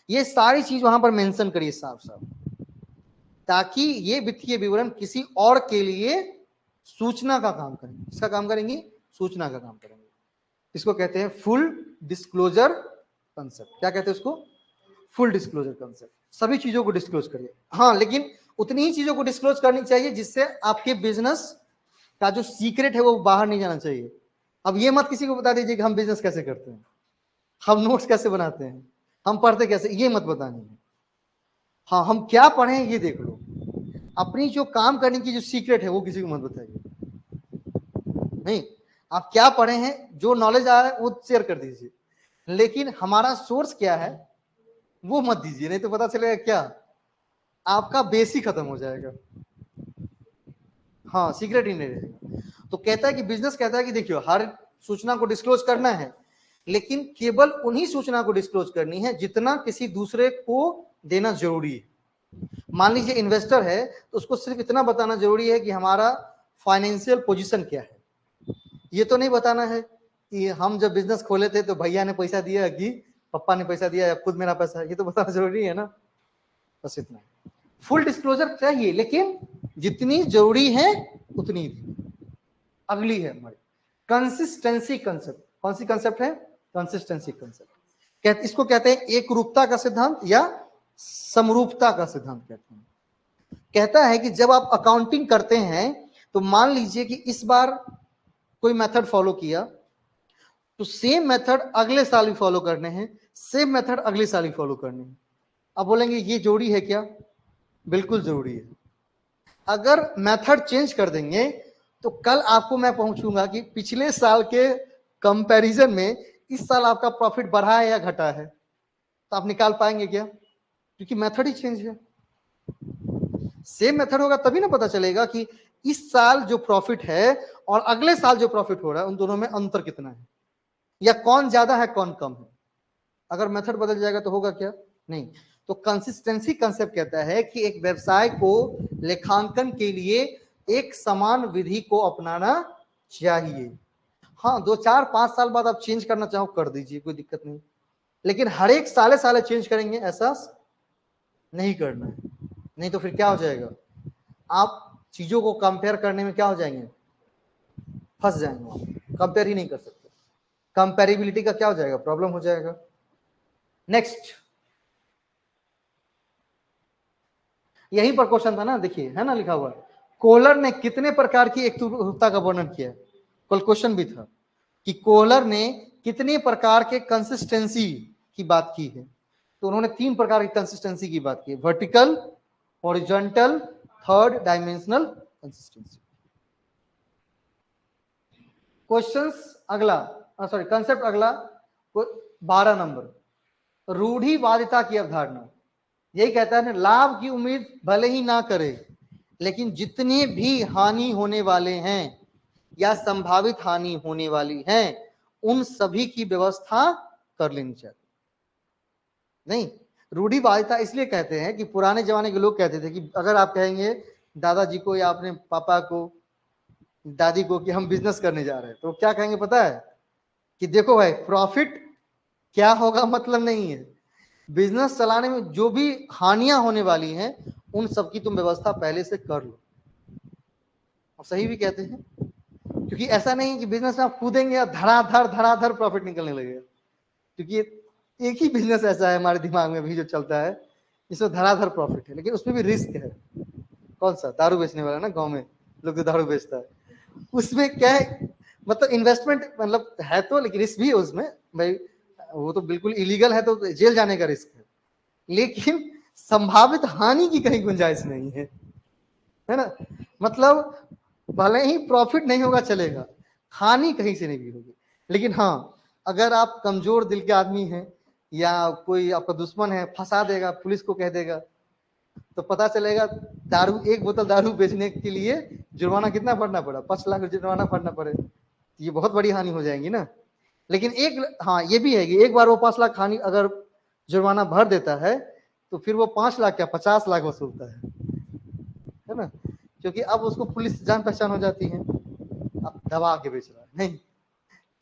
ये सारी चीज वहां पर मेंशन करिए साफ साफ, ताकि ये वित्तीय विवरण किसी और के लिए सूचना का काम करेंगे। इसका काम करेंगे, सूचना का काम करेंगे। इसको कहते हैं फुल डिस्क्लोजर कंसेप्ट। क्या कहते हैं उसको, फुल डिस्क्लोजर कंसेप्ट। सभी चीजों को डिस्क्लोज करिए, हाँ, लेकिन उतनी ही चीजों को डिस्क्लोज करनी चाहिए जिससे आपके बिजनेस का जो सीक्रेट है वो बाहर नहीं जाना चाहिए। अब ये मत किसी को बता दीजिए कि हम बिजनेस कैसे करते हैं, हम नोट्स कैसे बनाते हैं, हम पढ़ते कैसे, ये मत बतानी है। हाँ, हम क्या पढ़े ये देख लो। अपनी जो काम करने की जो सीक्रेट है वो किसी को मत बताइए। नहीं, आप क्या पढ़े हैं, जो नॉलेज आ रहा है वो शेयर कर दीजिए, लेकिन हमारा सोर्स क्या है वो मत दीजिए, नहीं तो पता चलेगा क्या, आपका बेस ही खत्म हो जाएगा। हाँ, सीक्रेट ही नहीं रहेगा। तो कहता है कि बिजनेस कहता है कि देखियो हर सूचना को डिस्क्लोज करना है, लेकिन केवल उन्हीं सूचना को डिस्क्लोज करनी है जितना किसी दूसरे को देना जरूरी है। मान लीजिए इन्वेस्टर है तो उसको सिर्फ इतना बताना जरूरी है कि हमारा फाइनेंशियल पोजीशन क्या है। ये तो नहीं बताना है कि हम जब बिजनेस खोले थे तो भैया ने पैसा दिया कि पापा ने पैसा दिया या खुद मेरा पैसा, ये तो बताना जरूरी है ना। बस इतना फुल डिस्क्लोजर चाहिए, लेकिन जितनी जरूरी है उतनी ही। अगली है हमारी कंसिस्टेंसी कंसेप्ट। कौन सी कंसेप्ट है, कंसिस्टेंसी कंसेप्ट। इसको कहते हैं एक रूपता का सिद्धांत या समरूपता का सिद्धांत कहते हैं। कहता है कि जब आप अकाउंटिंग करते हैं तो मान लीजिए कि इस बार कोई मेथड फॉलो किया तो सेम मेथड अगले साल भी फॉलो करने हैं, सेम मेथड अगले साल भी फॉलो करने हैं। अब बोलेंगे ये जरूरी है क्या, बिल्कुल जरूरी है। अगर मेथड चेंज कर देंगे तो कल आपको मैं पहुंचूंगा कि पिछले साल के कंपैरिजन में इस साल आपका प्रॉफिट बढ़ा है या घटा है, तो आप निकाल पाएंगे क्या, क्योंकि मेथड ही चेंज है। सेम मेथड होगा तभी ना पता चलेगा कि इस साल जो प्रॉफिट है और अगले साल जो प्रॉफिट हो रहा है उन दोनों में अंतर कितना है, या कौन ज्यादा है कौन कम है। अगर मेथड बदल जाएगा तो होगा क्या, नहीं। तो कंसिस्टेंसी कंसेप्ट कहता है कि एक व्यवसाय को लेखांकन के लिए एक समान विधि को अपनाना चाहिए। हाँ, 2 4 5 साल बाद आप चेंज करना चाहो कर दीजिए, कोई दिक्कत नहीं, लेकिन हर एक साले साले चेंज करेंगे ऐसा नहीं करना है, नहीं तो फिर क्या हो जाएगा, आप चीजों को कंपेयर करने में क्या हो जाएंगे, फंस जाएंगे, कंपेयर ही नहीं कर सकते, कंपेरेबिलिटी का क्या हो जाएगा, प्रॉब्लम हो जाएगा। नेक्स्ट, यहीं पर क्वेश्चन था ना, देखिए है ना लिखा हुआ, कोहलर ने कितने प्रकार की एकरूपता का वर्णन किया, कल क्वेश्चन भी था कि कोहलर ने कितने प्रकार के कंसिस्टेंसी की बात की है, तो उन्होंने 3 प्रकार की कंसिस्टेंसी की बात की, vertical, horizontal, third dimensional consistency. Questions अगला, सॉरी कंसेप्ट अगला 12 नंबर, रूढ़िवादिता की अवधारणा। यही कहता है ना, लाभ की उम्मीद भले ही ना करे, लेकिन जितने भी हानि होने वाले हैं या संभावित हानि होने वाली है उन सभी की व्यवस्था कर लेनी चाहिए। नहीं, रूढ़िवादिता इसलिए कहते हैं कि पुराने जमाने के लोग कहते थे कि अगर आप कहेंगे दादाजी को या अपने पापा को, दादी को कि हम बिजनेस करने जा रहे हैं, तो क्या कहेंगे पता है कि देखो भाई प्रॉफिट क्या होगा मतलब नहीं है, बिजनेस चलाने में जो भी हानियां होने वाली हैं उन सब की तुम व्यवस्था पहले से कर लो। और सही भी कहते हैं, क्योंकि ऐसा नहीं है कि बिजनेस में आप कूदेंगे और धड़ाधड़ प्रॉफिट निकलने लगेगा, क्योंकि एक ही बिजनेस ऐसा है हमारे दिमाग में भी जो चलता है जिसमें धड़ाधड़ प्रॉफिट है, लेकिन उसमें भी रिस्क है। कौन सा, दारू बेचने वाला ना, गांव में लोग जो दारू बेचता है, उसमें क्या है, मतलब इन्वेस्टमेंट मतलब है तो, लेकिन रिस्क भी है उसमें भाई, वो तो बिल्कुल इलीगल है तो जेल जाने का रिस्क है, लेकिन संभावित हानि की कहीं गुंजाइश नहीं है ना। मतलब भले ही प्रॉफिट नहीं होगा चलेगा, हानि कहीं से नहीं भी होगी, लेकिन हाँ अगर आप कमजोर दिल के आदमी हैं या कोई आपका दुश्मन है, फंसा देगा, पुलिस को कह देगा, तो पता चलेगा दारू, एक बोतल दारू बेचने के लिए जुर्माना कितना भरना पड़ा, 5 लाख जुर्माना भरना पड़े, ये बहुत बड़ी हानि हो जाएगी ना। लेकिन एक, हाँ ये भी है कि एक बार वो 5 लाख हानि अगर जुर्माना भर देता है तो फिर वो 5 लाख क्या 50 लाख वसूलता है ना, क्योंकि अब उसको पुलिस जान पहचान हो जाती है, अब दबा के बेच रहा है नहीं।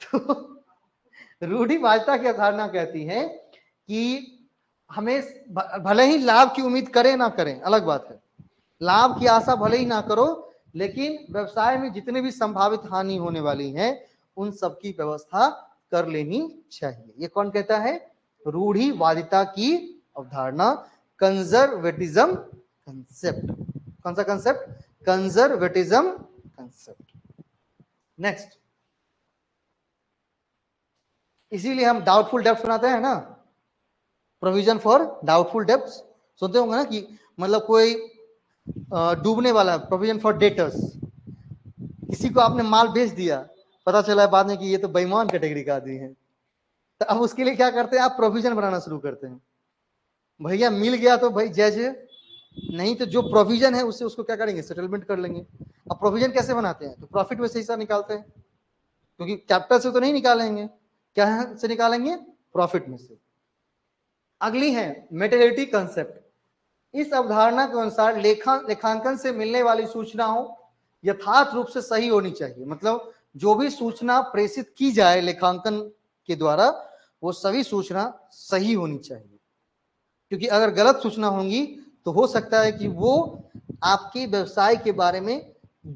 तो रूढ़िवादिता की अवधारणा कहती है कि हमें भले ही लाभ की उम्मीद करें ना करें अलग बात है, लाभ की आशा भले ही ना करो, लेकिन व्यवसाय में जितने भी संभावित हानि होने वाली है उन सब की व्यवस्था कर लेनी चाहिए। ये कौन कहता है, रूढ़िवादिता की अवधारणा, कंजर्वेटिज्म कंसेप्ट। कौन सा कंसेप्ट, कंजर्वेटिज्म कंसेप्ट। नेक्स्ट, इसीलिए हम डाउटफुल डेब्ट बनाते हैं ना, प्रोविजन फॉर डाउटफुल डेब्ट, सुनते होंगे ना कि मतलब कोई डूबने वाला, प्रोविजन फॉर डेटर्स, किसी को आपने माल बेच दिया, पता चला बाद में कि ये तो बेईमान कैटेगरी का आदमी है, तो अब उसके लिए क्या करते हैं, आप प्रोविजन बनाना शुरू करते हैं, भैया मिल गया तो भाई जय, नहीं तो जो प्रोविजन है उससे उसको क्या करेंगे, सेटलमेंट कर लेंगे। अब प्रोविजन कैसे बनाते हैं, तो प्रॉफिट में से हिस्सा निकालते हैं, क्योंकि कैपिटल से तो नहीं निकालेंगे, क्या से निकालेंगे, प्रॉफिट में से। अगली है मेटेरियलिटी कंसेप्ट। इस अवधारणा के अनुसार लेखांकन से मिलने वाली सूचनाओं यथार्थ रूप से सही होनी चाहिए, मतलब जो भी सूचना प्रेषित की जाए लेखांकन के द्वारा वो सभी सूचना सही होनी चाहिए, क्योंकि अगर गलत सूचना होंगी तो हो सकता है कि वो आपके व्यवसाय के बारे में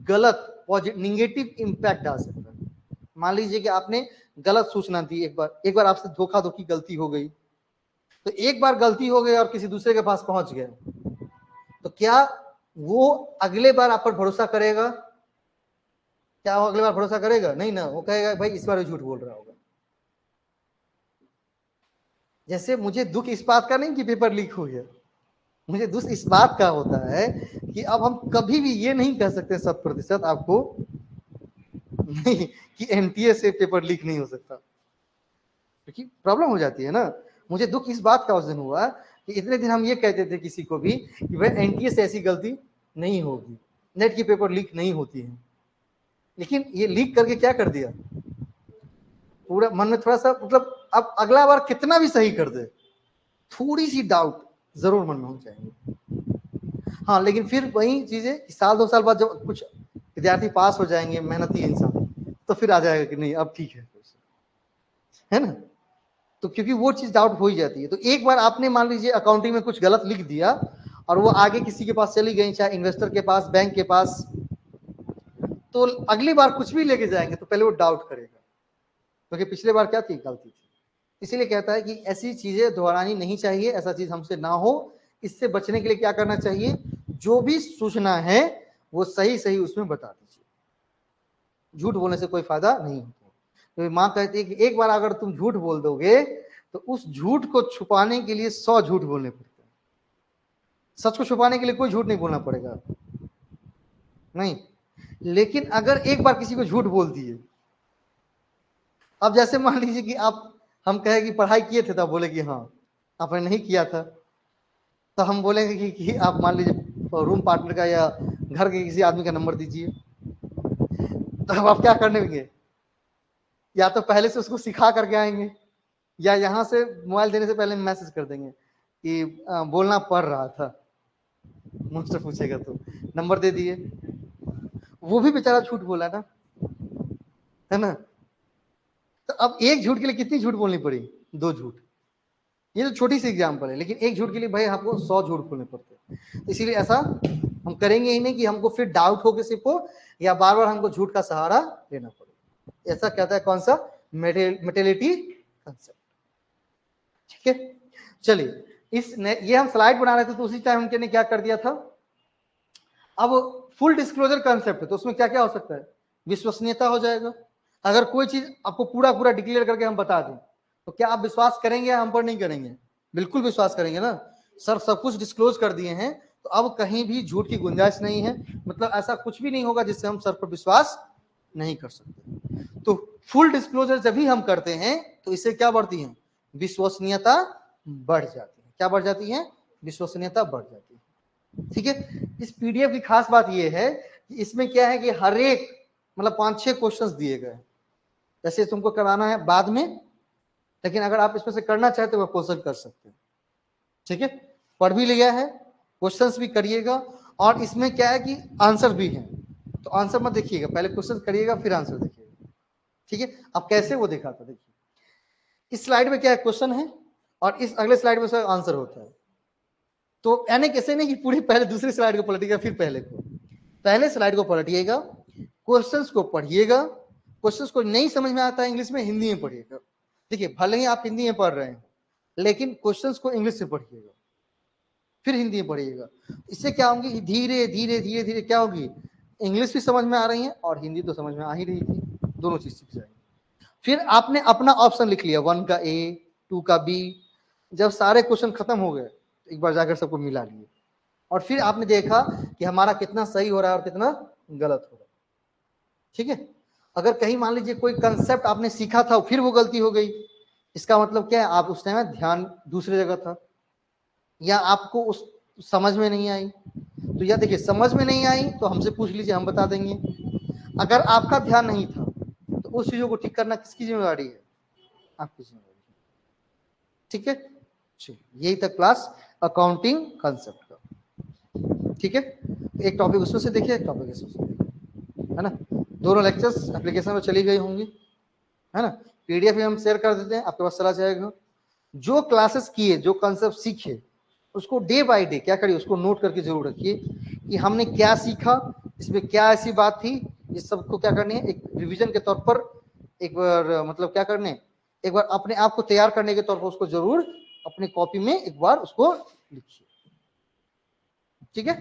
गलत निगेटिव इंपैक्ट आ सकता है। मान लीजिए कि आपने गलत सूचना दी, एक बार आपसे धोखा धोखी गलती हो गई, तो एक बार गलती हो गई और किसी दूसरे के पास पहुंच गए, तो क्या वो अगले बार आप पर भरोसा करेगा, क्या वो अगले बार भरोसा करेगा, नहीं ना, वो कहेगा भाई इस बार झूठ बोल रहा होगा। जैसे मुझे दुख इस बात का नहीं कि पेपर लीक हो गया, मुझे दुख इस बात का होता है कि अब हम कभी भी ये नहीं कह सकते 100% आपको नहीं कि एनटीए से पेपर लीक नहीं हो सकता, क्योंकि प्रॉब्लम हो जाती है ना। मुझे दुख इस बात का उस दिन हुआ कि इतने दिन हम ये कहते थे किसी को भी कि भाई एनटीए से ऐसी गलती नहीं होगी, नेट की पेपर लीक नहीं होती है। लेकिन ये लीक करके क्या कर दिया, पूरा मन में थोड़ा सा मतलब अब अगला बार कितना भी सही कर दे, थोड़ी सी डाउट जरूर मन में हो जाएंगे। हाँ, लेकिन फिर वही चीजें साल 2 साल बाद जब कुछ विद्यार्थी पास हो जाएंगे, मेहनती इंसान, तो फिर आ जाएगा कि नहीं अब ठीक है ना। तो क्योंकि वो चीज डाउट हो ही जाती है। तो एक बार आपने मान लीजिए अकाउंटिंग में कुछ गलत लिख दिया और वो आगे किसी के पास चली गई, चाहे इन्वेस्टर के पास, बैंक के पास, तो अगली बार कुछ भी लेके जाएंगे तो पहले वो डाउट करेगा, क्योंकि पिछले बार क्या थी, गलती थी। इसीलिए कहता है कि ऐसी चीजें दोहरानी नहीं चाहिए, ऐसा चीज हमसे ना हो। इससे बचने के लिए क्या करना चाहिए, जो भी सूचना है वो सही सही उसमें बता दीजिए। झूठ बोलने से कोई फायदा नहीं होता। तो माँ कहती है कि एक बार अगर तुम झूठ बोल दोगे तो उस झूठ को छुपाने के लिए 100 झूठ बोलने पड़ते हैं। सच को छुपाने के लिए कोई झूठ नहीं बोलना पड़ेगा, नहीं। लेकिन अगर एक बार किसी को झूठ बोल दिए, अब जैसे मान लीजिए कि आप, हम कहे कि पढ़ाई किए थे, तो आप बोले कि हाँ आपने नहीं किया था, तो हम बोलेंगे कि आप मान लीजिए रूम पार्टनर का या घर के किसी आदमी का नंबर दीजिए, तो अब आप क्या करने लगे, या तो पहले से उसको सिखा करके आएंगे, या यहाँ से मोबाइल देने से पहले मैसेज कर देंगे कि बोलना पड़ रहा था, मास्टर पूछेगा तो नंबर दे दिए। वो भी बेचारा झूठ बोला ना, है ना। तो अब एक झूठ के लिए कितनी झूठ बोलनी पड़ी, 2 झूठ। ये तो छोटी सी एग्जाम्पल है, लेकिन एक झूठ के लिए भाई आपको 100 झूठ बोलने पड़ते हैं। इसीलिए ऐसा हम करेंगे ही नहीं कि हमको फिर डाउट हो किसी को, या बार बार हमको झूठ का सहारा लेना पड़े। ऐसा कहता है कौन सा, मेटेलिटी कंसेप्ट। ठीक है, चलिए ये हम स्लाइड बना रहे थे, तो उसी टाइम हमने क्या कर दिया था। अब फुल डिस्क्लोजर कंसेप्ट है, तो उसमें क्या क्या हो सकता है, विश्वसनीयता हो जाएगा। अगर कोई चीज आपको पूरा पूरा डिक्लेयर करके हम बता दें, तो क्या आप विश्वास करेंगे या हम पर नहीं करेंगे, बिल्कुल विश्वास करेंगे ना। सर सब कुछ डिस्क्लोज कर दिए हैं, तो अब कहीं भी झूठ की गुंजाइश नहीं है, मतलब ऐसा कुछ भी नहीं होगा जिससे हम सर पर विश्वास नहीं कर सकते। तो फुल डिस्क्लोजर जब भी हम करते हैं तो इससे क्या बढ़ती है, विश्वसनीयता बढ़ जाती है। क्या बढ़ जाती है, विश्वसनीयता बढ़ जाती है। ठीक है, इस पीडीएफ की खास बात यह है कि इसमें क्या है कि हर एक मतलब 5-6 क्वेश्चंस दिए गए हैं। जैसे तुमको कराना है बाद में, लेकिन अगर आप इसमें से करना चाहते तो वह क्वेश्चन कर सकते हैं। ठीक है, पढ़ भी लिया है, क्वेश्चंस भी करिएगा, और इसमें क्या है कि आंसर भी है, तो आंसर मत देखिएगा, पहले क्वेश्चन करिएगा फिर आंसर देखिएगा। ठीक है, अब कैसे वो देखा था, देखिए इस स्लाइड में क्या है, क्वेश्चन है, और इस अगले स्लाइड में उसका आंसर होता है। तो यानी कैसे नहीं कि पूरी पहले दूसरी स्लाइड को पलटिएगा फिर पहले को, पहले स्लाइड को पलटिएगा, क्वेश्चंस को पढ़िएगा, क्वेश्चंस को नहीं समझ में आता है इंग्लिश में, हिंदी में पढ़िएगा। देखिए भले ही आप हिंदी में पढ़ रहे हैं, लेकिन क्वेश्चंस को इंग्लिश से पढ़िएगा, फिर हिंदी में पढ़िएगा। इससे क्या होगी, धीरे धीरे धीरे धीरे क्या होगी, इंग्लिश भी समझ में आ रही है और हिंदी तो समझ में आ ही रही थी, दोनों चीज सीख जाएंगे। फिर आपने अपना ऑप्शन लिख लिया, 1 का ए, 2 का बी। जब सारे क्वेश्चन खत्म हो गए, एक बार जाकर सबको मिला लिए, और फिर आपने देखा कि हमारा कितना सही हो रहा है और कितना गलत हो रहा है। ठीक है, अगर कहीं मान लीजिए कोई कंसेप्ट आपने सीखा था फिर वो गलती हो गई, इसका मतलब क्या है, आप उस टाइम ध्यान दूसरी जगह था, या आपको उस समझ में नहीं आई। तो या देखिए समझ में नहीं आई तो हमसे पूछ लीजिए, हम बता देंगे। अगर आपका ध्यान नहीं था तो उस चीजों को ठीक करना किसकी जिम्मेवारी है, आपकी जिम्मेवारी। ठीक है, यही था क्लास अकाउंटिंग कंसेप्ट का। ठीक है, एक टॉपिक उसमें से देखिए, एक टॉपिक इसमें से, है ना। दोनों लेक्चर्स एप्लीकेशन में चली गई होंगी, है ना। पीडीएफ भी हम शेयर कर देते हैं, आपके पास चला जाएगा। जो क्लासेस किए, जो कंसेप्ट सीखे, उसको डे बाय डे क्या करिए, उसको नोट करके जरूर रखिए कि हमने क्या सीखा, इसमें क्या ऐसी बात थी। इस सबको क्या करनी है, एक रिवीजन के तौर पर एक बार मतलब क्या करने, एक बार अपने आप को तैयार करने के तौर पर उसको जरूर अपनी कॉपी में एक बार उसको लिखिए। ठीक है।